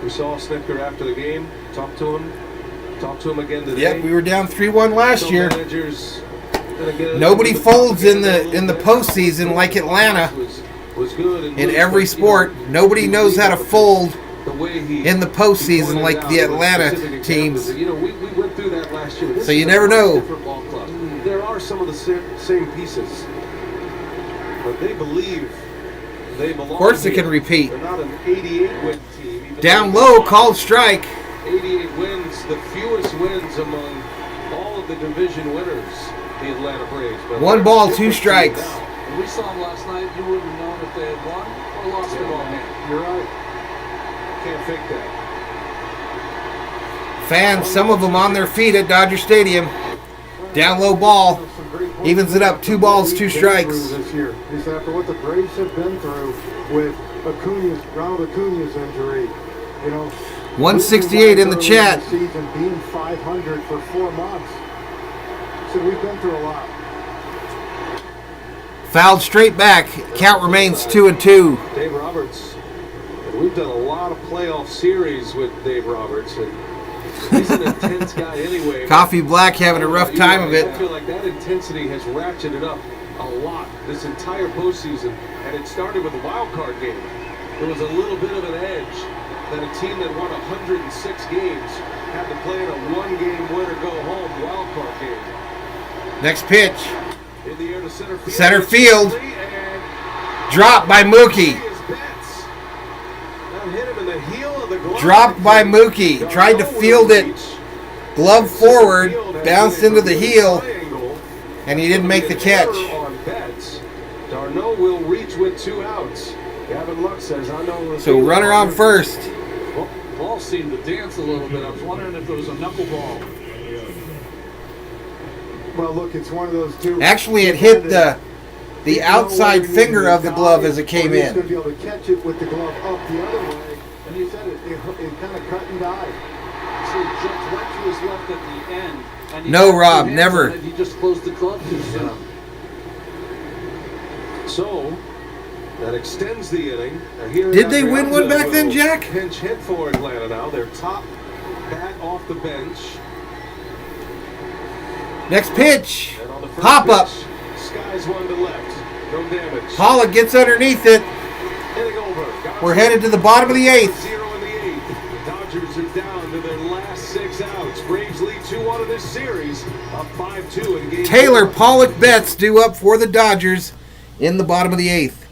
We saw Snitker after the game. Talked to him again today. Yep, we were down 3-1 last year. Managers Nobody folds in the postseason like Atlanta. Was good in every sport. Nobody knows how to fold in the postseason like the Atlanta teams. You know, we went through that last year. So you never know. There are some of the same pieces, but they believe they belong. Of course, it can repeat. They're not an 88-win team. Down low, called strike. 88 wins, the fewest wins among all of the division winners, the Atlanta Braves. But 1 ball, 2 strikes. When we saw them last night, you wouldn't have known if they had won or lost the ball game. You're right. Can't fake that. Fans, some of them on their feet at Dodger Stadium. Down low ball. Evens it up, 2 balls, 2 strikes. This year, is after what the Braves have been through with Ronald Acuna's injury, you know. 168 in the chat. Season being 500 for 4 months. So we've been through a lot. Fouled straight back. Count remains 2-2. Dave Roberts. We've done a lot of playoff series with Dave Roberts, and he's an intense guy anyway. Coffee Black having a rough time of it. I feel like that intensity has ratcheted up a lot this entire postseason, and it started with a wild card game. there was a little bit of an edge that a team that won 106 games had to play in a one-game winner-go-home wild card game. Next pitch. In the air to center field. Center field. And Dropped by Mookie. that hit him in the heel of the glove. Dropped by Mookie. Tried to field it. Glove forward. Bounced into the heel. And he didn't make the catch. Darno will reach with 2 outs. Gavin Luck says, I know. So runner on first. Ball seemed to dance a little bit. I was wondering if it was a knuckleball. Well, look, it's one of those two. Actually, it hit the outside finger of the glove as it came He's going to in. be able to catch it with the glove up the other way. And you said it kind of cut and died. So he just went to his left at the end. And he No, had Rob, two hands never. on it. He just closed the glove too soon. So that extends the inning. Now here Did they win one back then, Jack? Pinch hit for Atlanta now. Their top bat off the bench. Next pitch. And on the first Pop up. pitch, skies one to left. No damage. Pollock gets underneath it. Hitting over. We're headed to the bottom of the 8th. 0 in the 8th. The Dodgers are down to their last 6 outs. Braves lead 2-1 in this series. Up 5-2 in game Taylor, 4. Pollock, Betts due up for the Dodgers in the bottom of the 8th.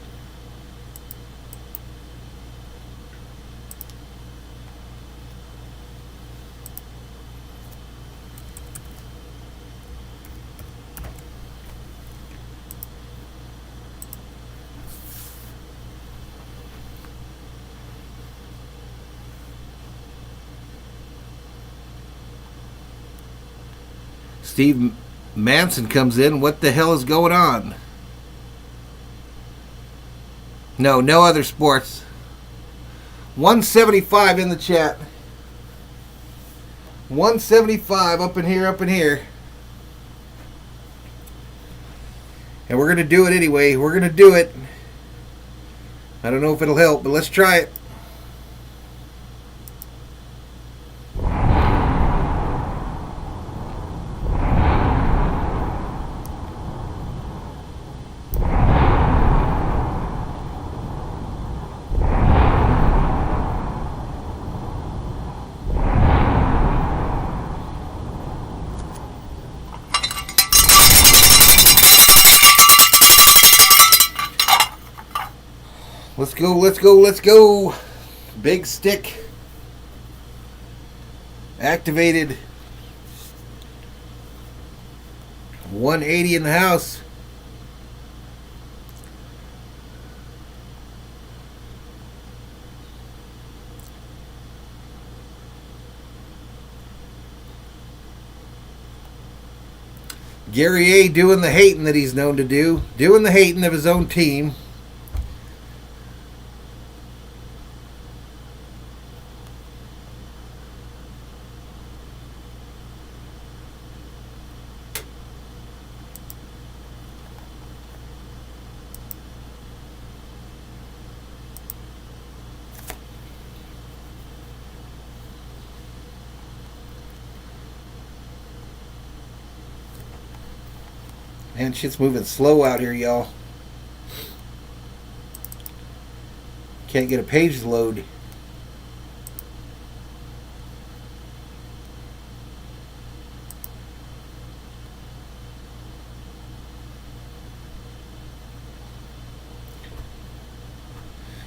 Steve Manson comes in. What the hell is going on? No other sports. 175 in the chat. 175 up in here. And we're going to do it anyway. We're going to do it. I don't know if it'll help, but let's try it. Let's go. Big stick. Activated. 180 in the house. Gary A. doing the hating that he's known to do. Doing the hating of his own team. Man, shit's moving slow out here, y'all. Can't get a page to load.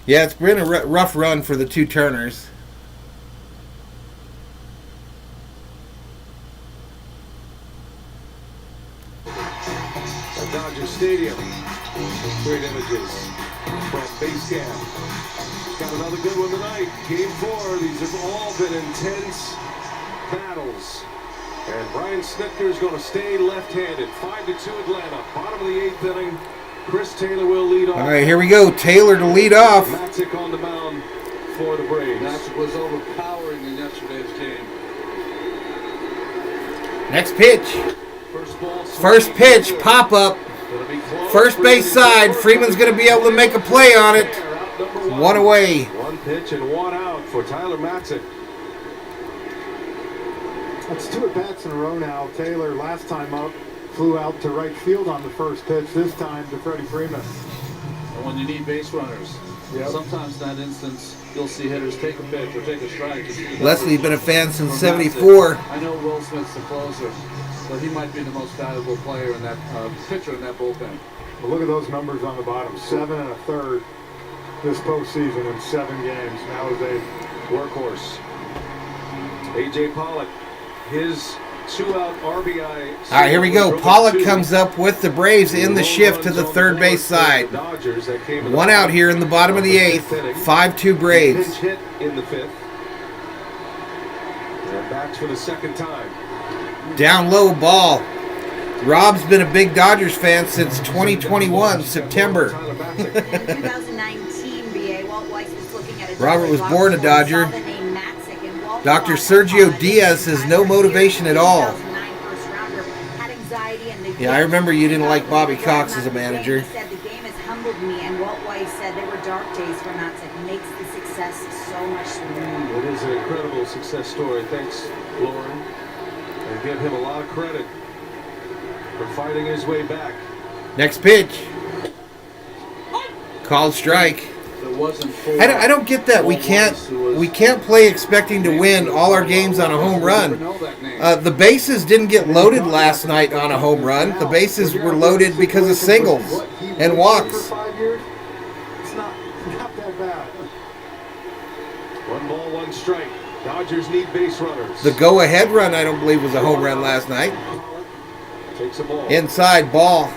Yeah, it's been a rough run for the two Turners. Stadium. Great images from base camp. Got another good one tonight. Game 4. These have all been intense battles. And Brian Snitker's going to stay left-handed. 5-2 Atlanta. Bottom of the 8th inning. Chris Taylor will lead off. All right, here we go. Taylor to lead off. Matzek on the mound for the Braves. Matzek was overpowering in yesterday's game. Next pitch. First pitch. Pop up. First base side. Freeman's going to be able to make a play on it. One away. One pitch and one out for Tyler Matzek. That's 2 at-bats in a row now. Taylor, last time up, flew out to right field on the first pitch. This time to Freddie Freeman. And when you need base runners. Yep. Sometimes in that instance, you'll see hitters take a pitch or take a strike. Leslie's been a fan since '74. I know Will Smith's the closer, but he might be the most valuable player in that pitcher in that bullpen. But look at those numbers on the bottom. 7 1/3 this postseason in 7 games. Now is a Workhorse. A.J. Pollock, his 2-out RBI. All right, here we go. Pollock comes up with the Braves in the shift to the third base side. 1 out here in the bottom of the 8th. 5-2 Braves. Pinch hit in the 5th. And bats for the second time. Down low ball. Rob's been a big Dodgers fan since 2021, September. In 2019, BA, Walt Weiss was looking at a Robert was born a saw Dodger. the name Matzik, and Walt Dr. Weiss Sergio had Diaz has no motivation at all. 2009 first rounder, had anxiety and the Yeah, I remember you didn't like Bobby Cox as a manager. He said, the game has humbled me, and Walt Weiss said they were dark days for Matzik. Makes the success so much sweeter. It is an incredible success story. Thanks, Lauren. And give him a lot of credit for fighting his way back. Next pitch. Called strike. It wasn't I don't get that. We can't play expecting to win all our games on a home run. The bases didn't get loaded last night on a home run. The bases were loaded because of singles and walks. For 5 years, it's not that bad. 1 ball, 1 strike. Dodgers need base runners. The go-ahead run, I don't believe, was a home run last night. Takes a ball. Inside ball.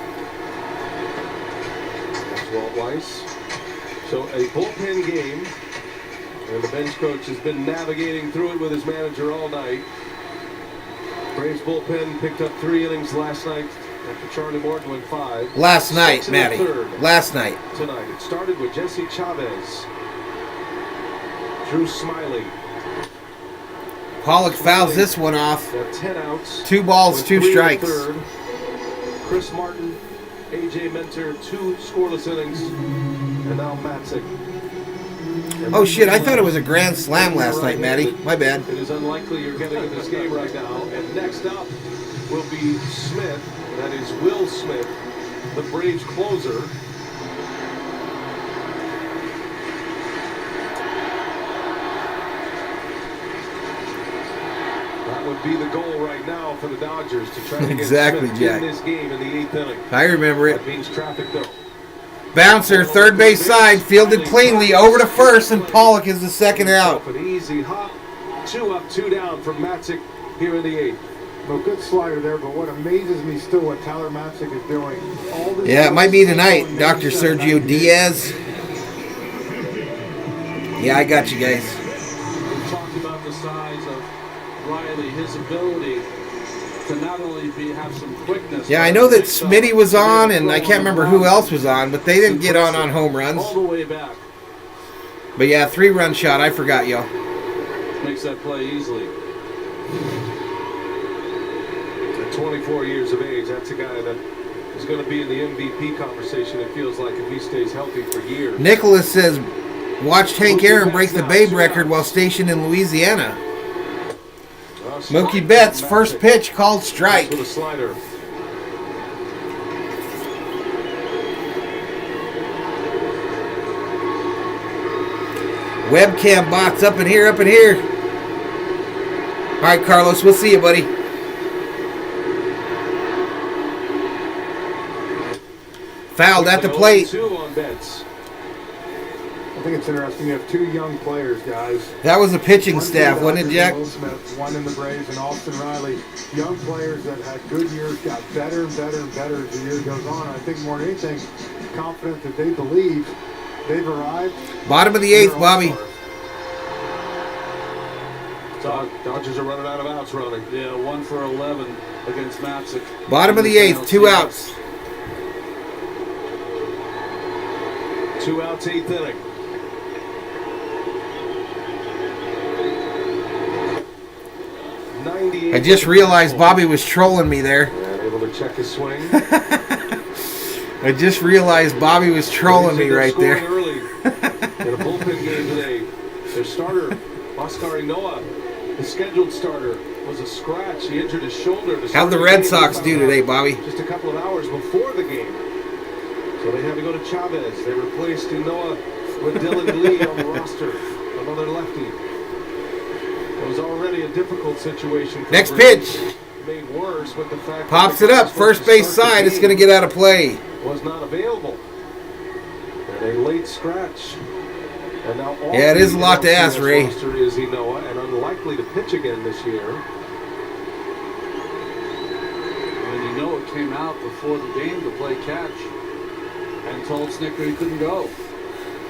That's Walt Weiss. So a bullpen game, and the bench coach has been navigating through it with his manager all night. Braves bullpen picked up 3 innings last night after Charlie Morton went 5. Last night, 6 in Matty. the third. Last night. Tonight it started with Jesse Chavez, Drew Smiley. Pollock fouls this one off. Got 10 outs. 2 balls, with 2 3 in the strikes. third. Chris Martin, A.J. Mentor, 2 scoreless innings, and now Matzik. Oh shit, I thought it was a grand slam last night, Matty. My bad. It is unlikely you're getting in this game right now. And next up will be Smith. That is Will Smith, the Braves closer. That would be the goal right now for the Dodgers to try to get Exactly, Smith Jack. in this game in the 8th inning. I remember it. That means traffic though. Bouncer, third base side, fielded cleanly over to first, and Pollock is the second out. An easy hop. 2 up, 2 down from Matzik here in the 8th. Well, good slider there, but what amazes me still what Tyler Matzik is doing. All this Yeah, it might be tonight, Dr. Sergio Diaz. Yeah, I got you guys. We talked about the size of Riley, his ability to not only have some quickness. Yeah, I know that Smitty was on, and I can't remember who else was on, but they didn't get on home runs. All the way back. But yeah, 3-run shot. I forgot, y'all. Makes that play easily. At 24 years of age, that's a guy that is going to be in the MVP conversation, it feels like, if he stays healthy for years. Nicholas says, watched Hank Aaron break the Babe record while stationed in Louisiana. Mookie Betts, first pitch called strike. With a slider. Webcam bots up in here, up in here. All right, Carlos, we'll see you, buddy. Fouled at the plate. 2 on Betts. I think it's interesting. You have 2 young players, guys. That was a pitching One staff, for the wasn't it, Dodgers Jack? and Will Smith, one in the Braves, and Austin Riley. Young players that had good years, got better and better and better as the year goes on. I think more than anything, confident that they believe they've arrived. Bottom of the 8th, Bobby. Dodgers are running out of outs, Ronnie. Yeah, 1 for 11 against Matzik. Bottom of the 8th, 2 outs. 2 outs, 8th inning. I just realized Bobby was trolling me there. And able to check his swing. I just realized Bobby was trolling me right there. Early in a bullpen game today. Their starter, Oscar Noah, the scheduled starter, was a scratch. He injured his shoulder. How'd the Red Sox do today, Bobby? Just a couple of hours before the game. So they had to go to Chavez. They replaced Noah with Dylan Lee on the roster, another lefty. It was already a difficult situation. Next pitch. Made worse with the fact Pops that it up. First base side. It's going to get out of play. Was not available. And a late scratch. And now all Yeah, it is a lot to ask, Ray. roster is Inoa and unlikely to pitch again this year. And you know it came out before the game to play catch and told Snicker he couldn't go.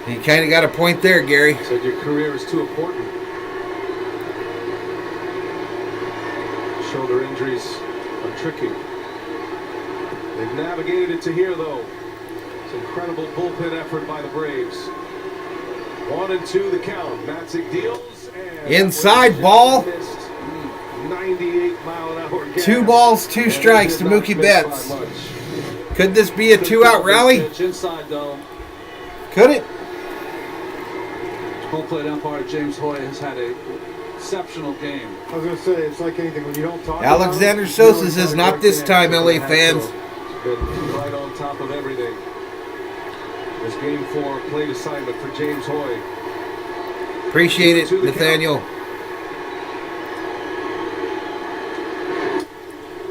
You kind of got a point there, Gary. Said your career is too important. Shoulder injuries are tricky. They've navigated it to here, though. It's incredible bullpen effort by the Braves. 1-2 the count. Matzik deals. And Inside ball. 98-mile-an-hour gas. 2 balls, 2 strikes to Mookie Betts. Could this be a 2-out rally? Pitch inside though. Could it? Home plate umpire James Hoy has had a exceptional game. I was going to say, it's like anything when you don't talk Alexander about it, Sosa you says don't not this time, LA fans. Been right on top of everything. This game 4 plate assignment for James Hoy. Appreciate it, Nathaniel.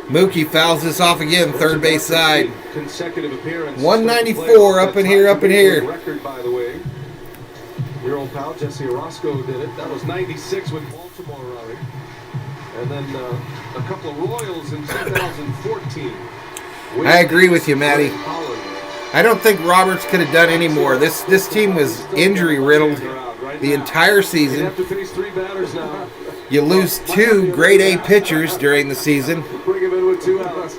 Mookie fouls this off again, third base side. Consecutive appearance. 194 up in here, up in here. Record, by the way. Your old pal Jesse Orozco did it. That was 96 with Baltimore running. And then a couple of Royals in 2014. I agree with you, Matty. I don't think Roberts could have done any more. This team was injury riddled the entire season. Have to face 3 batters now. You lose 2 grade A pitchers during the season. Bring him in with 2 outs.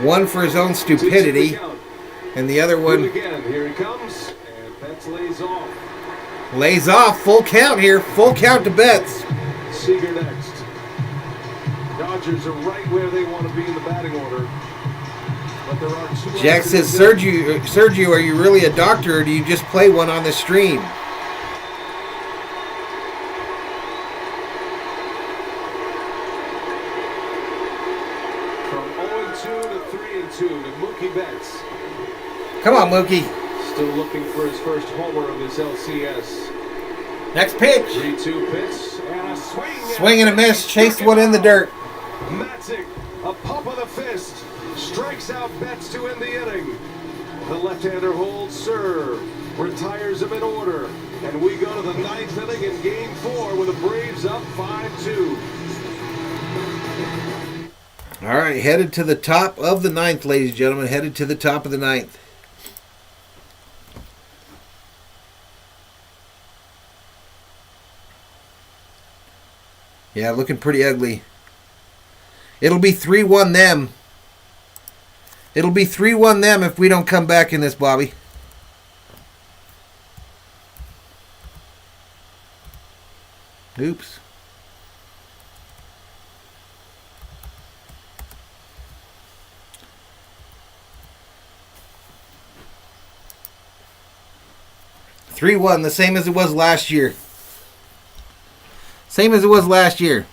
One for his own stupidity, and the other one Again, here he comes, and Betts lays off. lays off. Full count here. Full count to Betts. Seager next. Dodgers are right where they want to be in the batting order. But there are 2 Jack says, Sergio, are you really a doctor, or do you just play one on the stream? From 0-2 to 3-2 to Mookie Betts. Come on, Mookie. Still looking for his first homer of this LCS. Next pitch. 3-2 pitch and a swing. Swing and a miss. Chased one in the dirt. Matzik, a pump of the fist, strikes out Betts to end the inning. The left-hander holds serve, retires him in order, and we go to the 9th inning in Game 4 with the Braves up 5-2. All right, headed to the top of the 9th, ladies and gentlemen. Headed to the top of the 9th. Yeah, looking pretty ugly. It'll be 3-1 them. It'll be 3-1 them if we don't come back in this, Bobby. Oops. $3-1, the same as it was last year. Same as it was last year.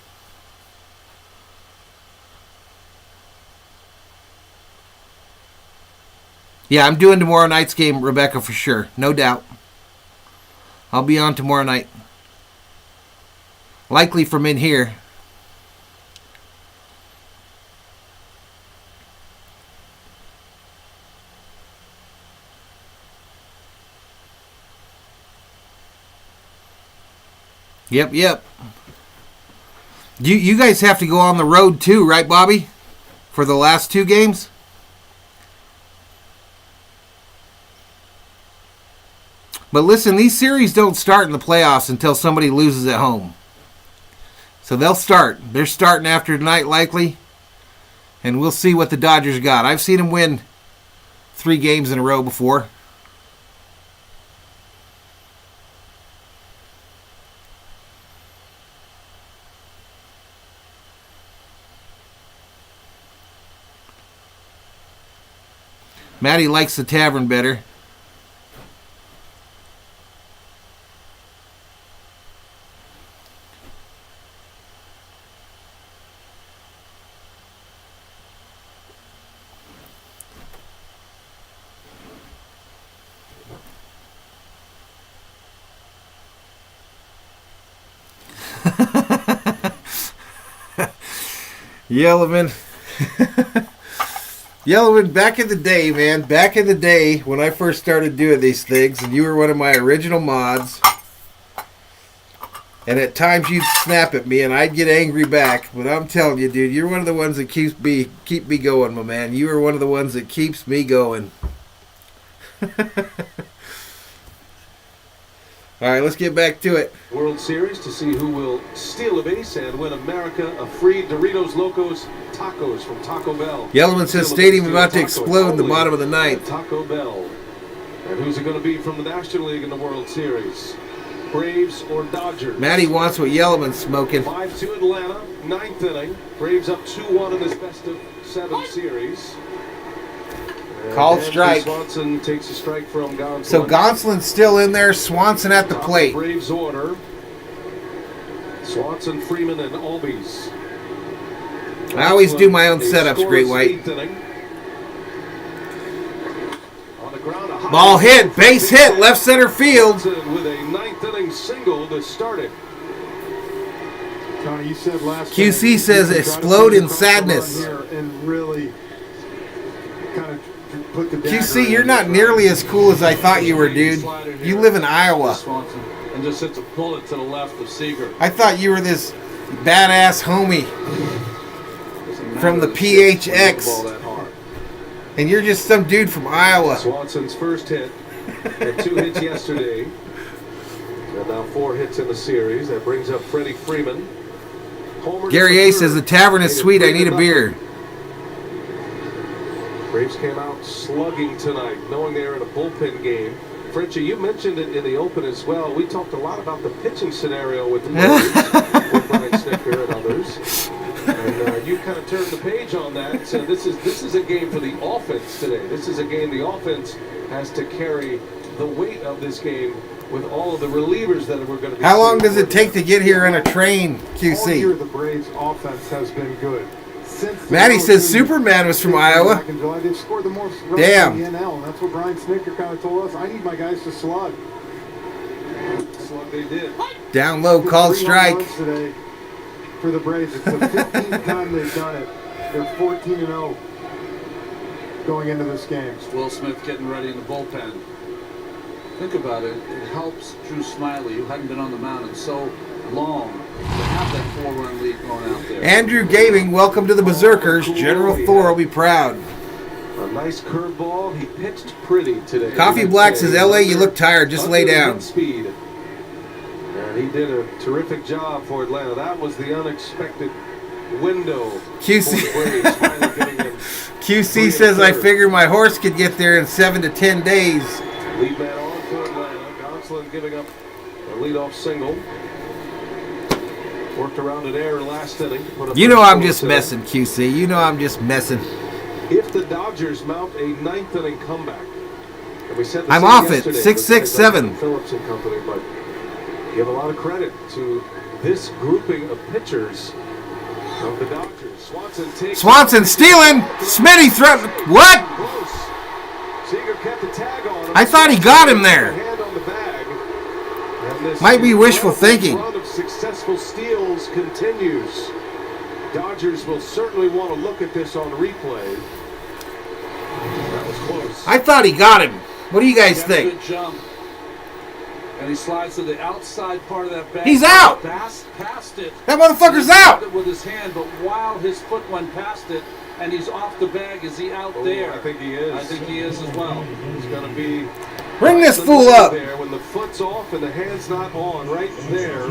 Yeah, I'm doing tomorrow night's game, Rebecca, for sure. No doubt. I'll be on tomorrow night. Likely from in here. Yep. You guys have to go on the road too, right, Bobby? For the last 2 games? But listen, these series don't start in the playoffs until somebody loses at home. So they'll start. They're starting after tonight likely. And we'll see what the Dodgers got. I've seen them win 3 games in a row before. Maddie likes the tavern better. Yellowman. Yellowman, back in the day, man. Back in the day when I first started doing these things, and you were one of my original mods. And at times you'd snap at me, and I'd get angry back. But I'm telling you, dude, you're one of the ones that keep me going, my man. You are one of the ones that keeps me going. All right, let's get back to it. World Series to see who will steal a base and win America a free Doritos Locos Tacos from Taco Bell. Yellowman says stadium about to explode in the bottom of the ninth. Taco Bell. And who's it going to be from the National League in the World Series? Braves or Dodgers? Matty wants what Yellowman's smoking. 5-2 Atlanta, 9th inning. Braves up 2-1 in this best-of-7 series. Called And strike. Swanson takes a strike from Gonsolin. So Gonsolin's still in there. Swanson at the plate. Braves order. Swanson, Freeman, and Albies. I always do my own setups, Great White. Ball hit, base hit, left center field. With a 9th inning single to start it. Tony, you said last QC time says you explode try to in put sadness. here and really kind of put the QC, you're not nearly as cool as I thought you were, dude. You live in Iowa. Swanson, and just hits a bullet to the left of Seager. I thought you were this badass homie from the PHX. And you're just some dude from Iowa. Swanson's first hit. Had 2 hits yesterday. And now 4 hits in the series. That brings up Freddie Freeman. Homer Gary A says the tavern is sweet. I need a beer. Braves came out slugging tonight, knowing they were in a bullpen game. Frenchie, you mentioned it in the open as well. We talked a lot about the pitching scenario with the Braves, with Brian Snicker and others. And you kind of turned the page on that. So this is a game for the offense today. This is a game the offense has to carry the weight of this game with all of the relievers that we're going to be. How long does it take to get here on a train, All year QC? the Braves offense has been good. Since Maddie says Superman was from Iowa. Back in July, they've scored the most runs Damn. in the NL, and that's what Brian Snicker kind of told us. I need my guys to slug. Slug they did. Down low, called 3 home strike. runs today for the Braves. It's the 15th time they've done it. They're 14-0 going into this game. Will Smith getting ready in the bullpen. Think about it. It helps Drew Smiley, who hadn't been on the mound in so long, to have that 4-run lead going out there. Andrew Gaming, welcome to the Berserkers. General Thor will be proud. A nice curveball. He pitched pretty today. Coffee Black says, LA, you look tired. Just lay down. Speed. And he did a terrific job for Atlanta. That was the unexpected window. QC. For the Braves, finally getting him QC says, I figure my horse could get there in 7 to 10 days. lead man on for Atlanta. Gonsolin giving up a leadoff single. Worked around an error last inning. You know I'm just messing, QC. You know I'm just messing. If the Dodgers mount a 9th inning comeback, and we said this I'm off it. 6-6-7. Phillips and company, but give a lot of credit to this grouping of pitchers of the Dodgers. Swanson takes. Swanson stealing. Smitty threatened. What? Close. Seager kept the tag on him. I thought he got him there. Hand on the bag. And this Might be wishful thinking. run of successful steals continues. Dodgers will certainly want to look at this on replay. That was close. I thought he got him. What do you guys That's think? a good jump. And he slides to the outside part of that bag. He's out. Past it. That motherfucker's He out. grabbed it with his hand, but while his foot went past it, and he's off the bag, is he out there? I think he is. I think he is as well. He's going to be. Bring this the fool middle up. There, when the foot's off and the hand's not on, right there.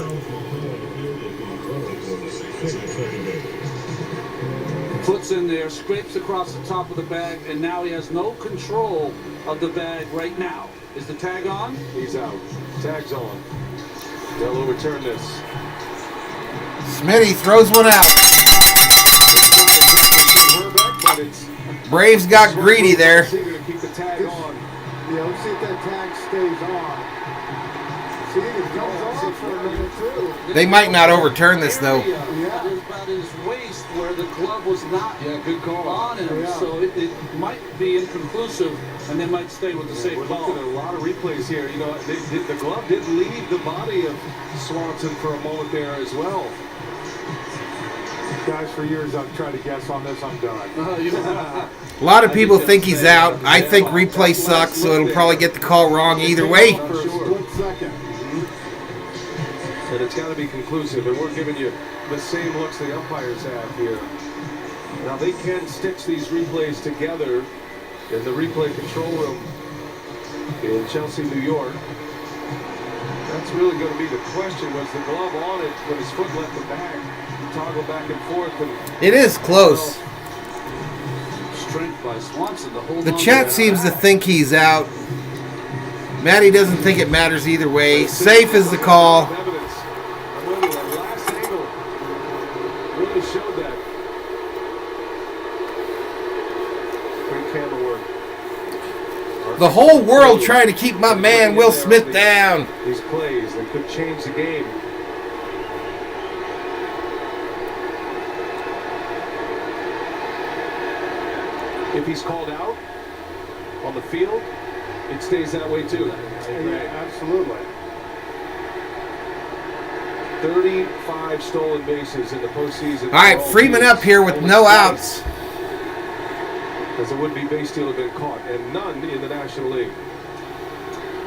Foot's in there, scrapes across the top of the bag, and now he has no control of the bag right now. Is the tag on? He's out. Tag's on. They'll overturn this. Smitty throws one out. But it's Braves got greedy there. Seager to keep the tag on. Yeah, let's see if that tag stays on. See, it comes off for a minute, too. They might not overturn this, though. Yeah. There's about his waist where the glove was not Good call. on him, Yeah. so it might be inconclusive, and they might stay with the safe We're call. looking at a lot of replays here. You know, the glove did leave the body of Swanson for a moment there as well. Guys, for years I've tried to guess on this. I'm done. A lot of people think he's out. I think replay sucks, so it'll probably get the call wrong either way. For a split second. And it's got to be conclusive, and we're giving you the same looks the umpires have here. Now they can stitch these replays together in the replay control room in Chelsea, New York. That's really going to be the question. Was the glove on it when his foot left the bag? Toggle back and forth. And It is close. Strength by Swanson to hold The on chat to seems to that. think he's out. Matty doesn't think it matters either way. Safe is the call. Evidence. I'm with you. That last angle really showed that. Great camera work. The whole world trying to keep my man Will Smith down. These plays that could change the game. If he's called out on the field, it stays that way too. Yeah, absolutely. 35 stolen bases in the postseason. All right, Freeman up here with no outs. As a would-be base steal had been caught, and none in the National League.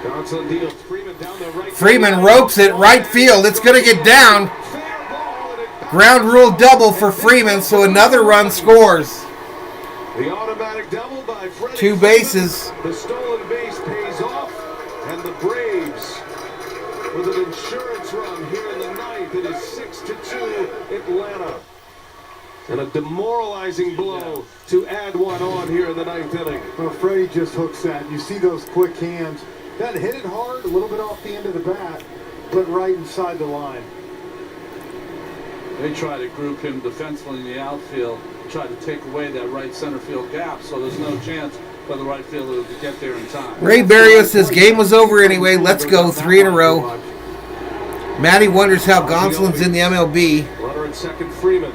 Gonsolin deals. Freeman down the right. Freeman ropes it right field. It's going to get down. Ground rule double for Freeman, so another run scores. The automatic double by Freddie. 2 bases. The stolen base pays off, and the Braves with an insurance run here in the ninth. It is 6-2 Atlanta. And a demoralizing blow to add one on here in the ninth inning. Well, Freddie just hooks that. You see those quick hands. That hit it hard, a little bit off the end of the bat, but right inside the line. They try to group him defensively in the outfield, try to take away that right center field gap, so there's no chance for the right fielder to get there in time. Ray Barrios says game was over anyway. Let's go. 3 in a row. Matty wonders how Gonsolin's in the MLB. Runner at second, Freeman.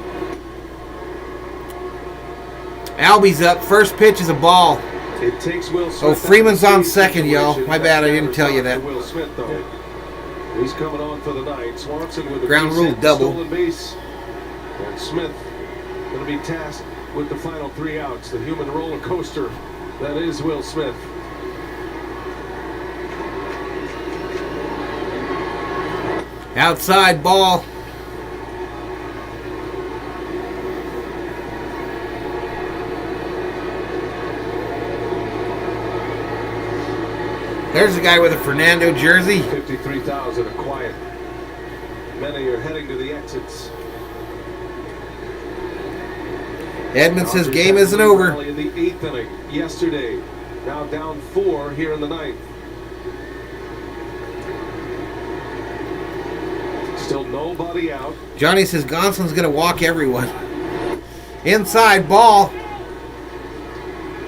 Albie's up. First pitch is a ball. It takes Will Smith. Oh, Freeman's on second, y'all. My bad, I didn't tell you that. Will Smith, though. He's coming on for the night. Swanson with the Ground base rule hit, double. stolen base. And Smith going to be tasked with the final 3 outs. The human roller coaster that is Will Smith. Outside ball. There's a guy with a Fernando jersey. 53,000, a quiet. Many are heading to the exits. Edmund says Dodgers game had isn't a over. rally in the 8th inning yesterday. Now down 4 here in the 9th. Still nobody out. Johnny says Gonsolin's going to walk everyone. Inside ball.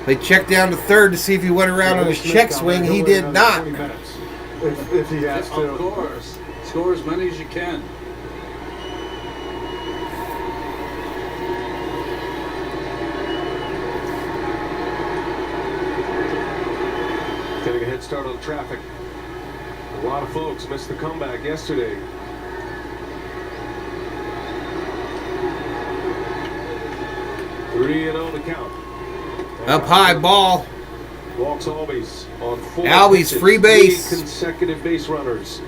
They checked down to third to see if he went around on his check swing. He did not. If he has to. Of course. Score as many as you can. Getting a head start on traffic. A lot of folks missed the comeback yesterday. Three and on the count. Up high ball. Walks Albies on 4 Albies pitches, free base. 3 consecutive base runners.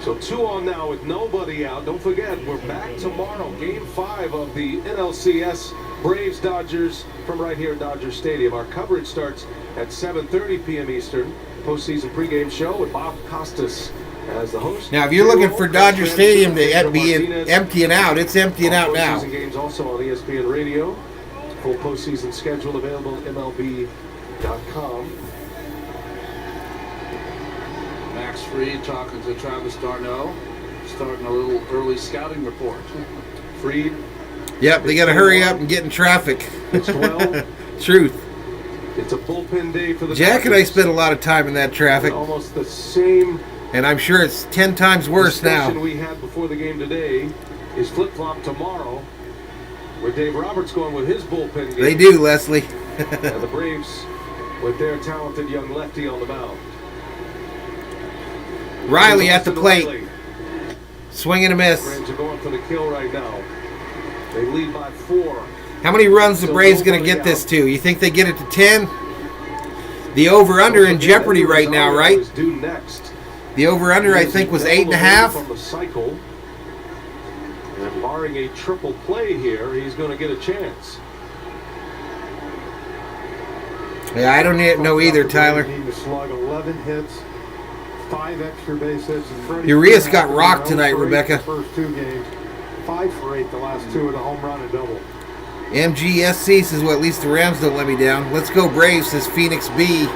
So 2 on now with nobody out. Don't forget, we're back tomorrow. Game 5 of the NLCS Braves-Dodgers from right here at Dodger Stadium. Our coverage starts at 7:30 p.m. Eastern. Postseason pregame show with Bob Costas as the host. Now, if you're looking for Dodger Stadium to be emptying out, it's emptying out now. Postseason games also on ESPN Radio. Full postseason schedule available at MLB.com. Max Fried talking to Travis d'Arnaud, starting a little early scouting report. Fried. Yep, they got to hurry up and get in traffic. It's 12. Truth. It's a bullpen day for the Jack and I Dodgers. spent a lot of time in that traffic, Almost the same and I'm sure it's 10 times worse discussion now. we had before the game today is flip-flop tomorrow, with Dave Roberts going with his bullpen game. They do, Leslie. And the Braves with their talented young lefty on the mound. Riley at the Austin plate. Riley. Swing and a miss. Braves are going for the kill right now. They lead by 4. How many runs the Braves going to get this to? You think they get it to 10? The over-under in jeopardy right now, right? Due next. The over-under, I think, was 8.5. From the cycle. And barring a triple play here, he's going to get a chance. Yeah, I don't know either, Tyler. Need to slug 11 hits, 5 extra base hits. Urias got rocked tonight, Rebecca. First 2 games, 5 for 8 the last 2 with a home run and double. MGSC says, well, at least the Rams don't let me down. Let's go Braves, says Phoenix B.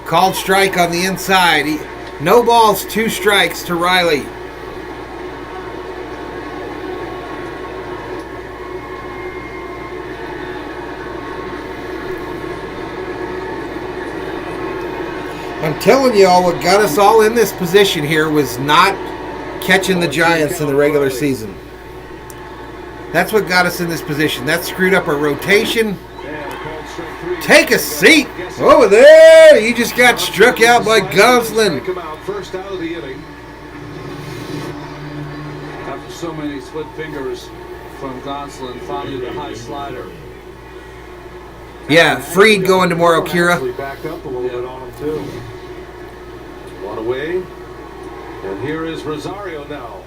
Called strike on the inside. No balls, 2 strikes to Riley. I'm telling y'all, what got us all in this position here was not catching the Giants in the regular season. That's what got us in this position. That screwed up our rotation. Take a seat over there. You just got struck out by Gonsolin. First out of the inning. After so many split fingers from Gonsolin, finally the high slider. Yeah, Freed going tomorrow, Kira. Backed up a little bit on him too. 1 away. And here is Rosario now.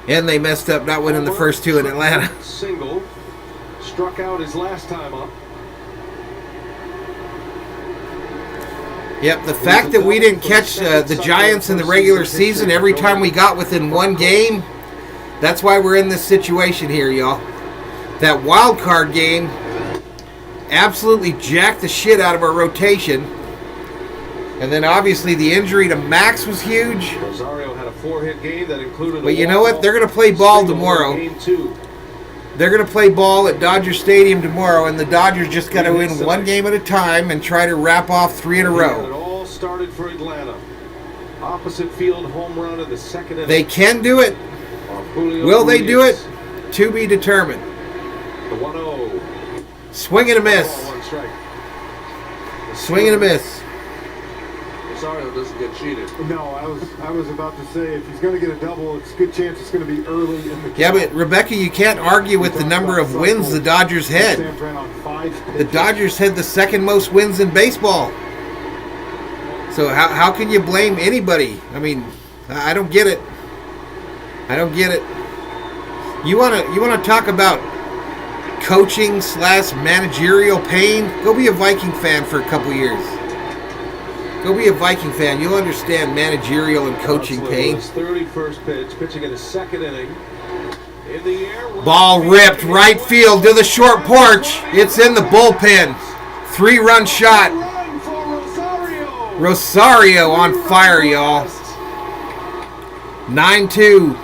And they messed up not winning the first 2 in Atlanta. Single. Struck out his last time up. Yep, the fact that we didn't catch the Giants in the regular season every time we got within 1 game, that's why we're in this situation here, y'all. That wild card game absolutely jacked the shit out of our rotation. And then obviously the injury to Max was huge. Rosario had a 4-hit game that included. But you know what? They're going to play ball tomorrow. Game 2. They're going to play ball at Dodger Stadium tomorrow, and the Dodgers just got to win 1 game at a time and try to wrap off 3 in a It row. all started for Atlanta. Opposite field home run in the 2nd inning. They can do it. Will they do it? To be determined. The 1-0. Swing and a miss. 1 strike. Swing and a miss. Rosario doesn't get cheated. No, I was about to say if he's going to get a double, it's a good chance it's going to be early in the game. Yeah, but Rebecca, you can't argue with the number of wins the Dodgers had. The Dodgers had the 2nd most wins in baseball. So how can you blame anybody? I mean, I don't get it. I don't get it. You wanna talk about coaching / managerial pain? Go be a Viking fan for a couple years. Go be a Viking fan. You'll understand managerial and coaching pain. His 31st pitch, pitching in the 2nd inning. In the air. Ball ripped right field to the short porch. It's in the bullpen. 3-run shot. Rosario on fire, y'all. 9-2.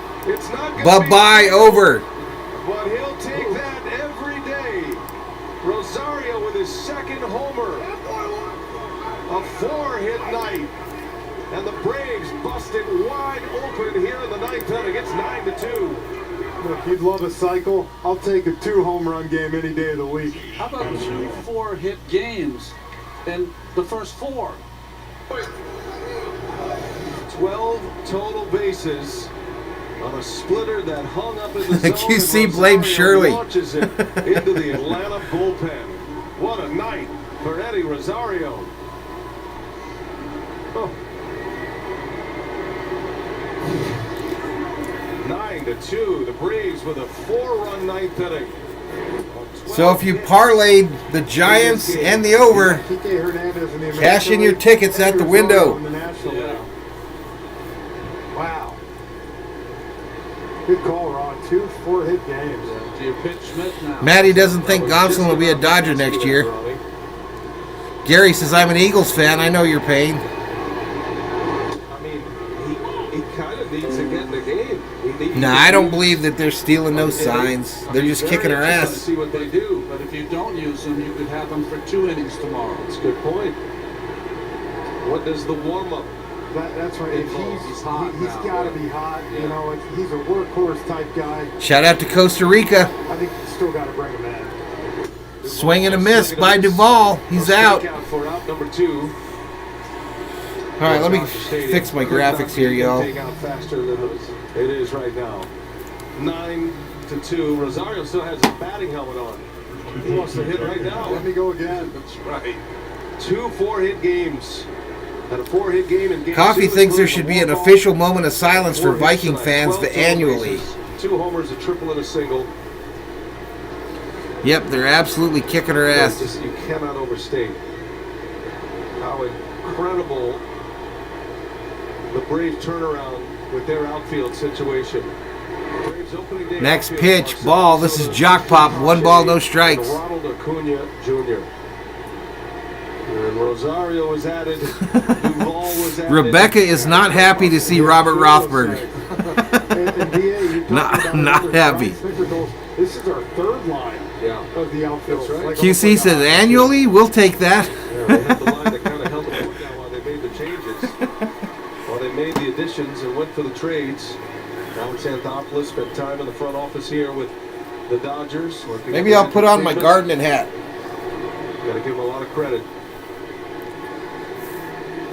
Bye-bye, over. But he'll take that every day. Rosario with his 2nd homer. A 4-hit night. And the Braves busted wide open here in the 9th inning. It's 9-2. Look, you'd love a cycle. I'll take a 2-home-run game any day of the week. How about 2 4-hit games in the first 4? 12 total bases on a splitter that hung up in the The zone. QC blamed Shirley. Launches it into the Atlanta bullpen. What a night for Eddie Rosario. Oh. 9-2. The Braves with a 4-run 9th inning. So if you parlayed the Giants and the over, cash in your tickets at the window. Yeah. Wow. Good call, Ron. 2 4-hit games. Do you pitch Schmidt now? Maddie doesn't think Gonsolin will be a Dodger next year. Gary says, I'm an Eagles fan. I know your pain. I mean, he kind of needs to get in the game. Nah, I don't believe that they're stealing no signs. They're just kicking our ass. See what they do. But if you don't use them, you could have them for 2 innings tomorrow. That's a good point. What does the warm-up? That's right. If He's hot he's now, got to yeah. be hot. You know, he's a workhorse type guy. Shout out to Costa Rica. I think you still got to bring him in. Swing and a miss by Duvall. He's out. For out number 2. All right, let me fix my graphics here, y'all. Take out faster than it is right now. 9-2. Rosario still has his batting helmet on. He wants to hit right now. Let me go again. That's right. 2 4-hit games. And a 4-hit game in game Coffee 2, thinks there should be an official moment of silence for 4 hits Viking tonight, fans 12 annually. bases, 2 homers, a triple, and a single. Yep, they're absolutely kicking her ass. You cannot overstate how incredible the Braves turnaround with their outfield situation. Braves opening day Next outfield pitch, are ball. This is Jock Pop. 1 ball, no strikes. and Ronald Acuna Jr. And Rosario was added. Duvall was added. Rebecca is not happy to see Robert Rothberg. And DA, you talked about Not numbers. happy. This is our third line Yeah. of the outfield. That's right. Like QC almost says like annually, we'll take that. Yeah, they had the line that kind of held the fort down while they made the changes. While they made the additions and went for the trades. Alex Anthopoulos spent time in the front office here with the Dodgers. Maybe I'll put on my gardening hat. Got to give him a lot of credit.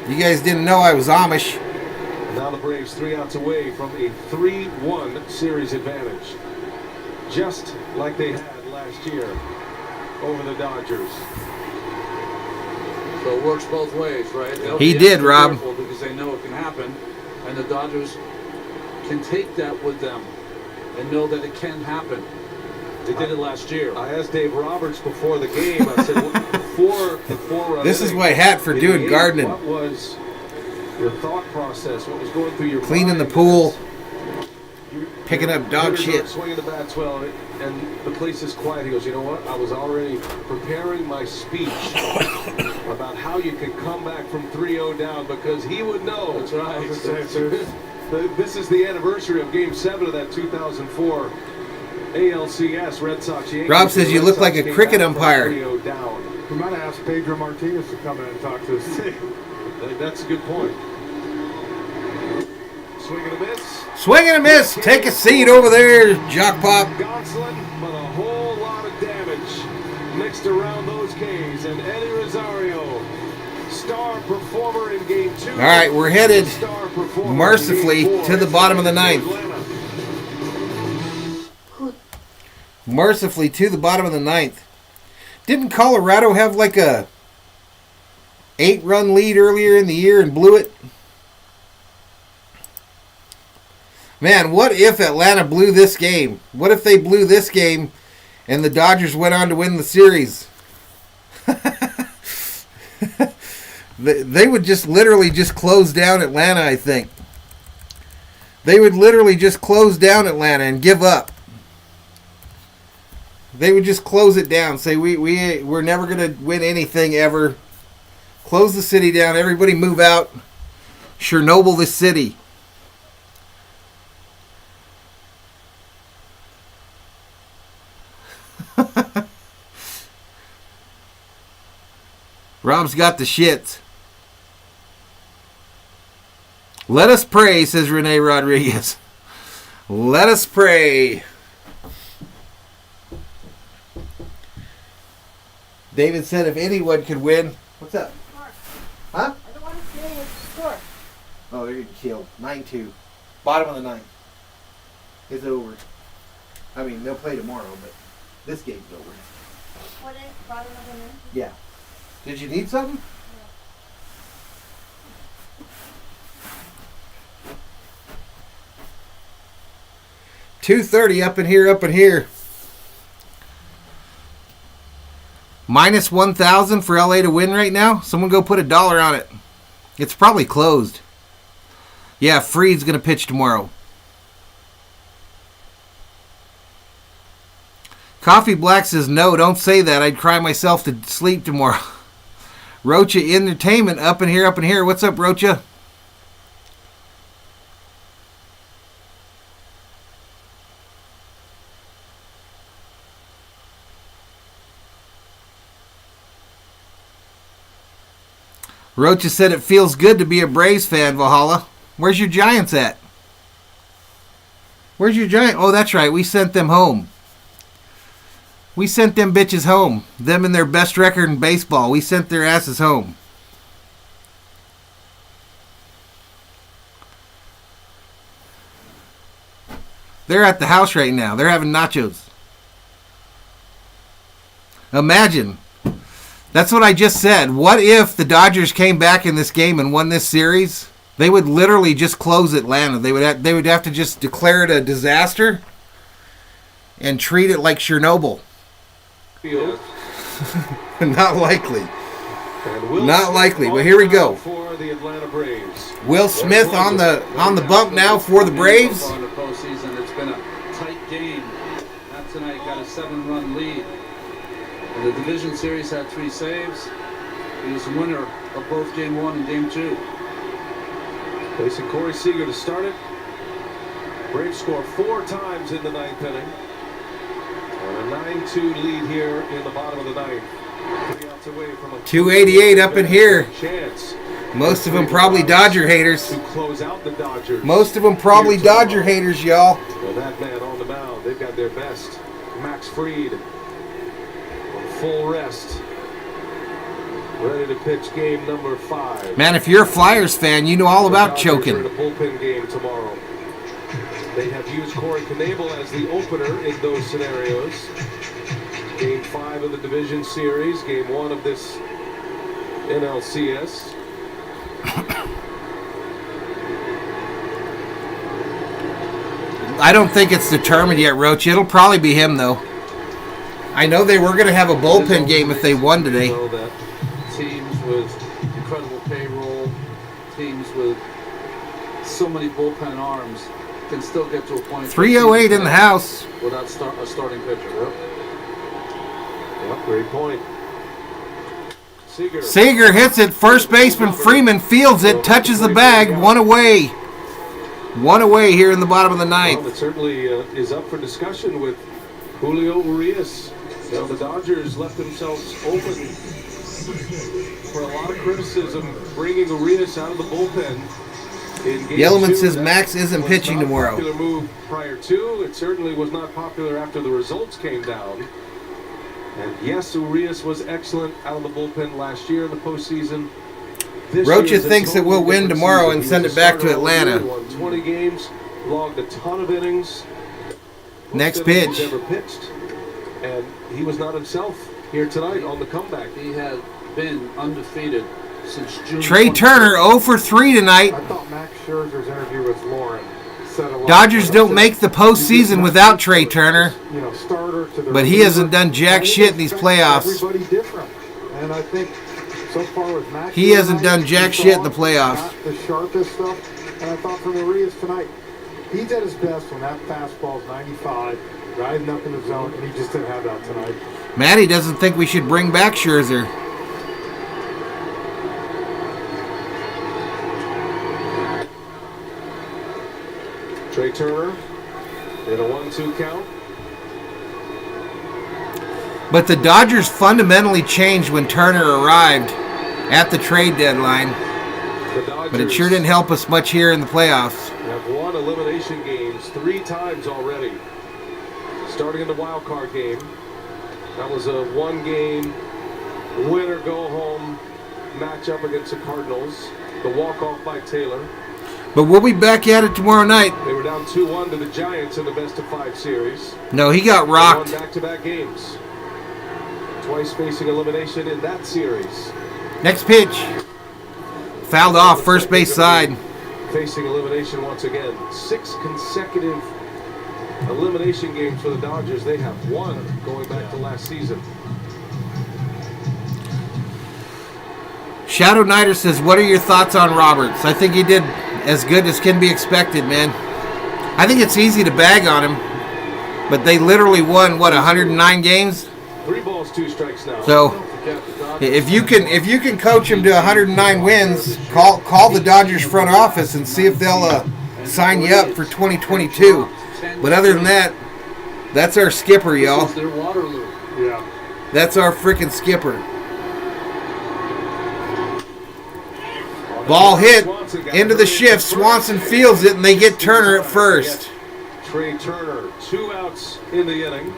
You guys didn't know I was Amish. Now the Braves 3 outs away from a 3-1 series advantage. Just like they had last year over the Dodgers. So it works both ways, right? They'll He be did, extra Rob. careful because they know it can happen, and the Dodgers can take that with them and know that it can happen. They did it last year. I asked Dave Roberts before the game, I said, before the 4-run This is inning, my hat for in doing the gardening. What was your thought process? What was going through your Cleaning the mind pool, as picking up dog hitters shit. aren't swinging the bats well, and the place is quiet. He goes, you know what? I was already preparing my speech about how you can come back from 3-0 down because he would know. That's right. I was gonna say, This is the anniversary of Game 7 of that 2004 ALCS Red Sox Yankees. Rob says you The Red look like Sox a came cricket back from umpire. 3-0 down. We might have asked Pedro Martinez to come in and talk to us. That's a good point. Swing and a miss. Swing and a miss. Take a seat over there, Jock Pop. Gonsolin, but a whole lot of damage mixed around those K's. And Eddie Rosario, star performer in Game 2. All right, we're headed Star performer in mercifully Game 4. to the bottom of the ninth. Atlanta. Mercifully to the bottom of the ninth. Didn't Colorado have like a 8-run lead earlier in the year and blew it? Man, what if Atlanta blew this game? What if they blew this game and the Dodgers went on to win the series? They would just literally just close down Atlanta, I think. They would literally just close down Atlanta and give up. They would just close it down. Say, we're never going to win anything ever. Close the city down. Everybody move out. Chernobyl the city. Rob's got the shits. Let us pray, says Rene Rodriguez. Let us pray. David said if anyone could win. What's up? Huh? I don't want to say it's the score. Oh, they're getting killed. 9-2. Bottom of the ninth. It's over. I mean, they'll play tomorrow, but this game's over. What is bottom of the ninth? Yeah. Did you need something? 230 up in here. Minus 1,000 for LA to win right now. Someone go put $1 on it. It's probably closed. Yeah, Freed's going to pitch tomorrow. Coffee Black says, no, don't say that. I'd cry myself to sleep tomorrow. Rocha Entertainment up in here. What's up, Rocha? Rocha said it feels good to be a Braves fan, Valhalla. Where's your Giants at? Where's your Giants? Oh, that's right. We sent them home. We sent them bitches home. Them and their best record in baseball. We sent their asses home. They're at the house right now. They're having nachos. Imagine. That's what I just said. What if the Dodgers came back in this game and won this series? They would literally just close Atlanta. They would have to just declare it a disaster and treat it like Chernobyl. Field. Not likely. Not likely, but here we go. For the Atlanta Braves. Will Smith on the bump now for the Braves. On the postseason, it's been a tight game. Not tonight, got a 7-run lead. And the division series had 3 saves. He was the winner of both Game 1 and Game 2. Facing Corey Seager to start it. Braves score 4 times in the 9th inning. And a 9-2 lead here in the bottom of the 9th. 3 outs away from a 288 up in here. Chance. Most of them probably Dodger haters. To close out the Dodgers. Most of them probably Dodger haters, y'all. Well, that man on the mound, they've got their best. Max Fried on full rest. Ready to pitch game number 5. Man, if you're a Flyers fan, you know all about choking. The bullpen game tomorrow. They have used Corey Knebel as the opener in those scenarios. Game 5 of the division series, game 1 of this NLCS. I don't think it's determined yet, Roach. It'll probably be him, though. I know they were going to have a bullpen game if they won today. Know that teams with incredible payroll, teams with so many bullpen arms, can still get to a point. 308 in the house. Without a starting pitcher. Yep. Great point. Seager hits it. First baseman Freeman fields it, touches the bag. 1 away. 1 away here in the bottom of the 9th. Well, it certainly is up for discussion with Julio Urias. You know, the Dodgers left themselves open for a lot of criticism, bringing Urias out of the bullpen. Yellowman says Max isn't pitching tomorrow. Popular move prior to. It certainly was not popular after the results came down. And yes, Urias was excellent out of the bullpen last year in the postseason. Rocha thinks that we'll win tomorrow and send it back to Atlanta. Won 20 games, logged a ton of innings. Next pitch. Never pitched, and he was not himself here tonight on the comeback. He had been undefeated since June. Trey Turner 0 for 3 tonight. I thought Max Scherzer's interview with Lauren said a lot. Dodgers don't make the postseason without Trey Turner, You know, starter to the but he hasn't done jack shit in these playoffs. Everybody different, and I think so far with Max, He hasn't done jack shit in the playoffs. Not the sharpest stuff, and I thought from Urias tonight, he's at his best when that fastball's 95, riding up in the zone, and he just didn't have that tonight. Matty doesn't think we should bring back Scherzer. Trey Turner in a 1-2 count. But the Dodgers fundamentally changed when Turner arrived at the trade deadline. But it sure didn't help us much here in the playoffs. Have won elimination games 3 times already. Starting in the wild card game. That was a 1-game winner go home matchup against the Cardinals. The walk-off by Taylor. But we'll be back at it tomorrow night. They were down 2-1 to the Giants in the best-of-5 series. No, he got rocked. They won back-to-back games. Twice facing elimination in that series. Next pitch. Fouled off first base side. Facing elimination once again. 6 consecutive elimination games for the Dodgers. They have won going back to last season. Shadow Nighter says, what are your thoughts on Roberts? I think he did as good as can be expected, man. I think it's easy to bag on him, but they literally won, 109 games? 3 balls, 2 strikes now. So if you can coach him to 109 wins, call the Dodgers front office and see if they'll sign you up for 2022. But other than that, that's our skipper, y'all. Yeah. That's our freaking skipper. Ball hit into the shift. Swanson fields it, and they get Turner at first. Trey Turner, 2 outs in the inning.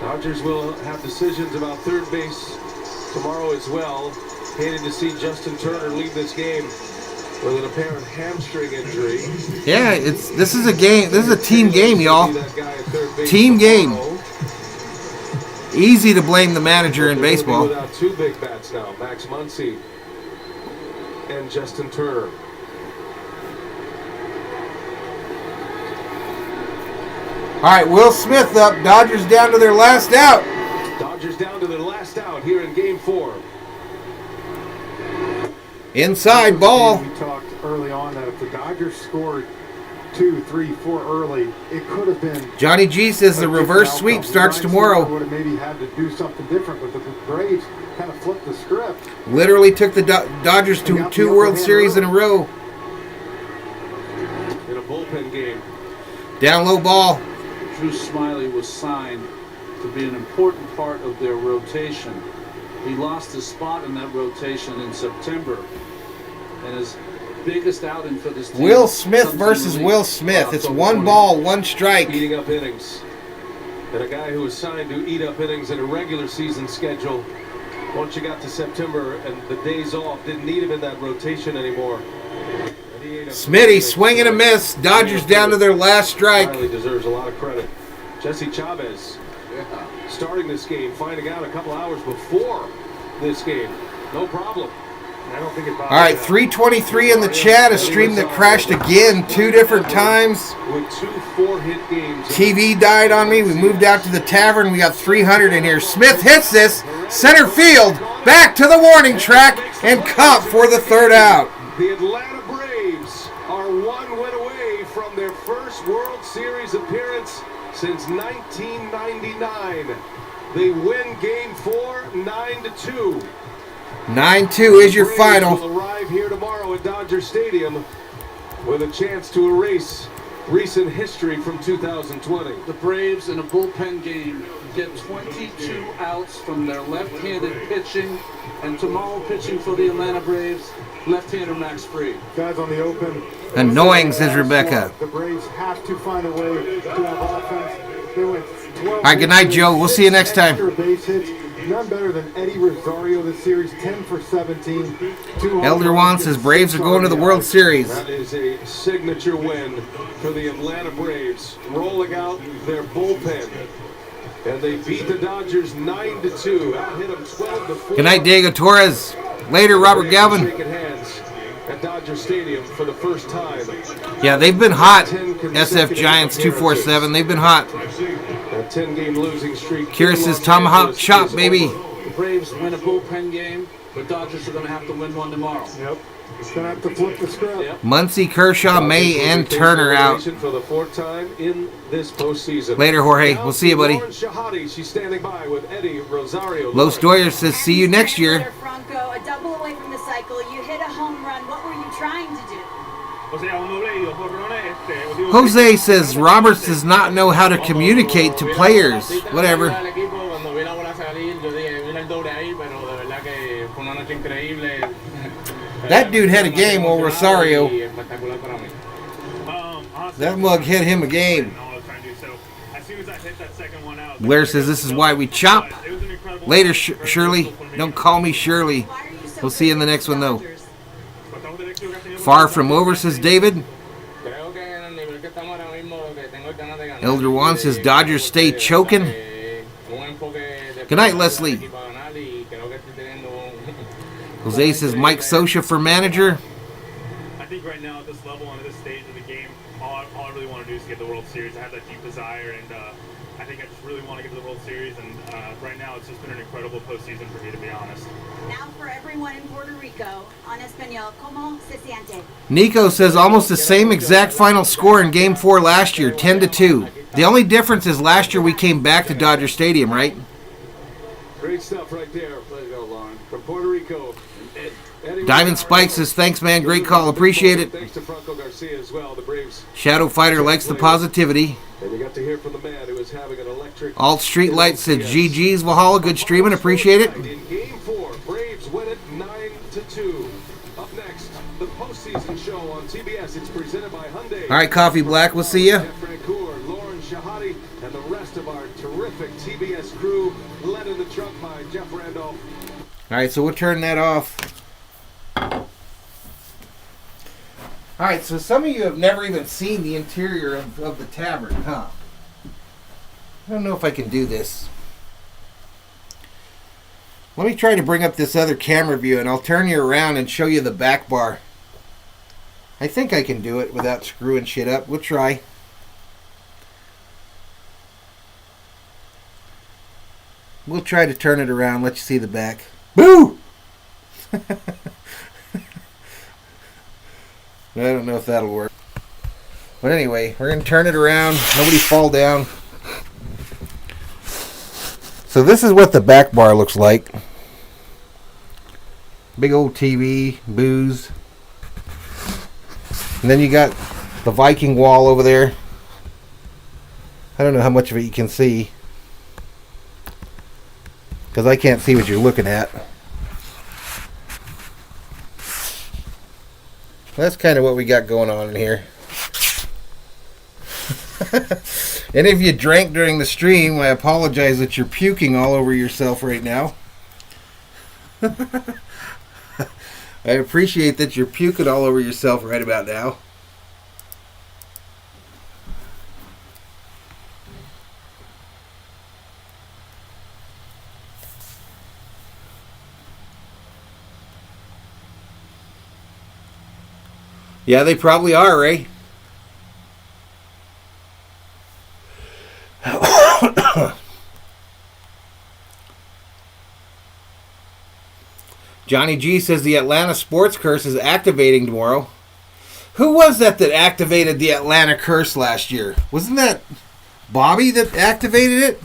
Dodgers will have decisions about third base tomorrow as well. Hated to see Justin Turner leave this game. with an apparent hamstring injury. Yeah, this is a game. This is a team game, y'all. That guy at third base Team game. tomorrow. Easy to blame the manager in They're gonna be baseball. without two big bats now, Max Muncy and Justin Turner. All right, Will Smith up. Dodgers down to their last out. Dodgers down to their last out here in Game 4. Inside ball. We talked early on that if the Dodgers scored 2, 3, 4 early, it could have been. Johnny G says the reverse sweep starts tomorrow. Would have maybe had to do something different, but the Braves kind of flipped the script. Literally took the Dodgers to 2 World Series in a row. In a bullpen game. Down low ball. Drew Smiley was signed to be an important part of their rotation. He lost his spot in that rotation in September, and his biggest outing for this team. Will Smith versus Will Smith. It's 1 ball, 1 strike. Eating up innings. And a guy who was signed to eat up innings in a regular season schedule. Once you got to September and the days off, didn't need him in that rotation anymore. Smitty swing and a miss. Dodgers down to their last strike. Smiley deserves a lot of credit. Jesse Chavez starting this game, finding out a couple hours before this game. No problem. I don't think it bothers All right, 323 in the chat. A stream that crashed again 2 different times. With 2 4-hit games. TV died on me. We moved out to the tavern. We got 300 in here. Smith hits this. Center field. Back to the warning track. And caught for the 3rd out. The Atlanta Braves are 1 win away from their first World Series appearance since 1999. They win Game 4, 9-2. 9-2 is your Braves final. will arrive here tomorrow at Dodger Stadium with a chance to erase recent history from 2020. The Braves in a bullpen game get 22 outs from their left-handed pitching, and tomorrow pitching for the Atlanta Braves, left-hander Max Fried. Guys on the open. Annoying, says Rebecca. The Braves have to find a way to have offense. They went 12. All right, good night, Joe. We'll see you next time. Extra base hits. None better than Eddie Rosario this series, 10 for 17. Elder Juan says Braves are going to the World Series. That is a signature win for the Atlanta Braves, rolling out their bullpen. And they beat the Dodgers 9-2. Out hit them 12-4. Good night, Diego Torres. Later, Robert Galvin. Shaking hands at Dodger Stadium for the first time. Yeah, they've been hot. SF Giants 247. They've been hot. A 10-game losing streak. Kira says Tomahawk chop, baby. The Braves win a bullpen game, but Dodgers are going to have to win one tomorrow. Yep. It's going to have to flip the script. Yep. Muncy, Kershaw, May, and Turner out. For the 4th time in this postseason. Later, Jorge. We'll see you, buddy. Lauren Shahadi, she's standing by with Eddie Rosario. Los Doyers says see you next year. Franco, a double away from the cycle. You hit a home run. What were you trying to do? Jose says Roberts does not know how to communicate to players. Whatever. That dude had a game while Rosario. That mug hit him a game. Blair says this is why we chop. Later, Shirley. Don't call me Shirley. We'll see you in the next one, though. Far from over, says David. Elder Juan says Dodgers stay choking. Good night, Leslie. Jose says Mike Scioscia for manager. I think right now at this level and at this stage of the game, all I really want to do is get the World Series. I have that deep desire, and I think I just really want to get to the World Series. And right now, it's just been an incredible postseason for me, to be honest. Now for everyone in Puerto Rico, en español, ¿cómo se siente? Nico says almost the same exact final score in Game 4 last year, 10-2. The only difference is last year we came back to Dodger Stadium, right? Great stuff right there. Way to go, Lauren. From Puerto Rico. Diamond Spike says thanks, man. Great call. Appreciate it. Thanks to Franco Garcia as well. The Braves. Shadow Fighter likes the positivity. And you got to hear from the man who was having an electric. Alt Streetlight said GG's Valhalla. Good streaming. Appreciate it. In Game 4, Braves win it 9-2. Up next, the Postseason Show on TBS. It's presented by Hyundai. All right, Coffee Black. We'll see you. Jeff Francoeur, Lauren Shahadi, and the rest of our terrific TBS crew, led in the truck by Jeff Randolph. All right, so we'll turn that off. Alright, so some of you have never even seen the interior of the tavern, huh? I don't know if I can do this. Let me try to bring up this other camera view and I'll turn you around and show you the back bar. I think I can do it without screwing shit up. We'll try. We'll try to turn it around, let you see the back. Boo! I don't know if that'll work. But anyway, we're going to turn it around. Nobody fall down. So this is what the back bar looks like. Big old TV, booze. And then you got the Viking wall over there. I don't know how much of it you can see, because I can't see what you're looking at. That's kind of what we got going on in here. And if you drank during the stream, I apologize that you're puking all over yourself right now. I appreciate that you're puking all over yourself right about now. Yeah, they probably are, Ray. Johnny G says the Atlanta sports curse is activating tomorrow. Who was that activated the Atlanta curse last year? Wasn't that Bobby that activated it?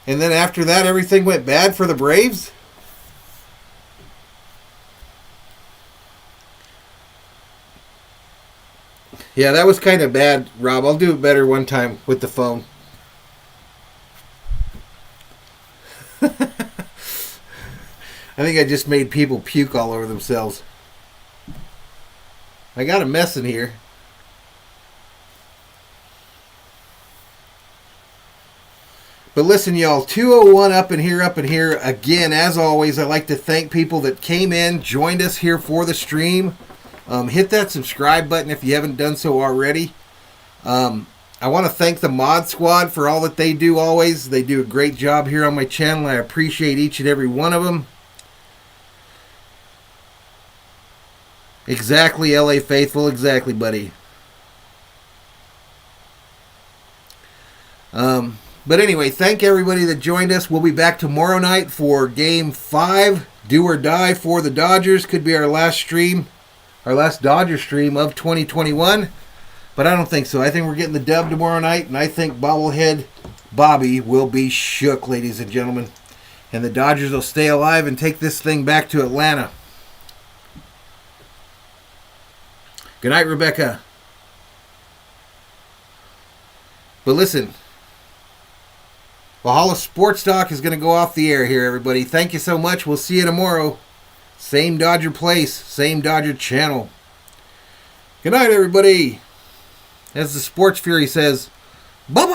And then after that, everything went bad for the Braves? Yeah, that was kind of bad, Rob. I'll do it better one time with the phone. I think I just made people puke all over themselves. I got a mess in here. But listen, y'all, 201 up in here. Again, as always, I'd like to thank people that came in, joined us here for the stream. Hit that subscribe button if you haven't done so already. I want to thank the Mod Squad for all that they do always. They do a great job here on my channel. I appreciate each and every one of them. Exactly, LA Faithful. Exactly, buddy. But anyway, thank everybody that joined us. We'll be back tomorrow night for Game 5. Do or die for the Dodgers. Could be our last stream. Our last Dodger stream of 2021. But I don't think so. I think we're getting the dub tomorrow night. And I think bobblehead Bobby will be shook, ladies and gentlemen. And the Dodgers will stay alive and take this thing back to Atlanta. Good night, Rebecca. But listen, Valhalla Sports Talk is going to go off the air here, everybody. Thank you so much. We'll see you tomorrow. Same Dodger place, same Dodger channel. Good night, everybody. As the Sports Fury says, bye-bye.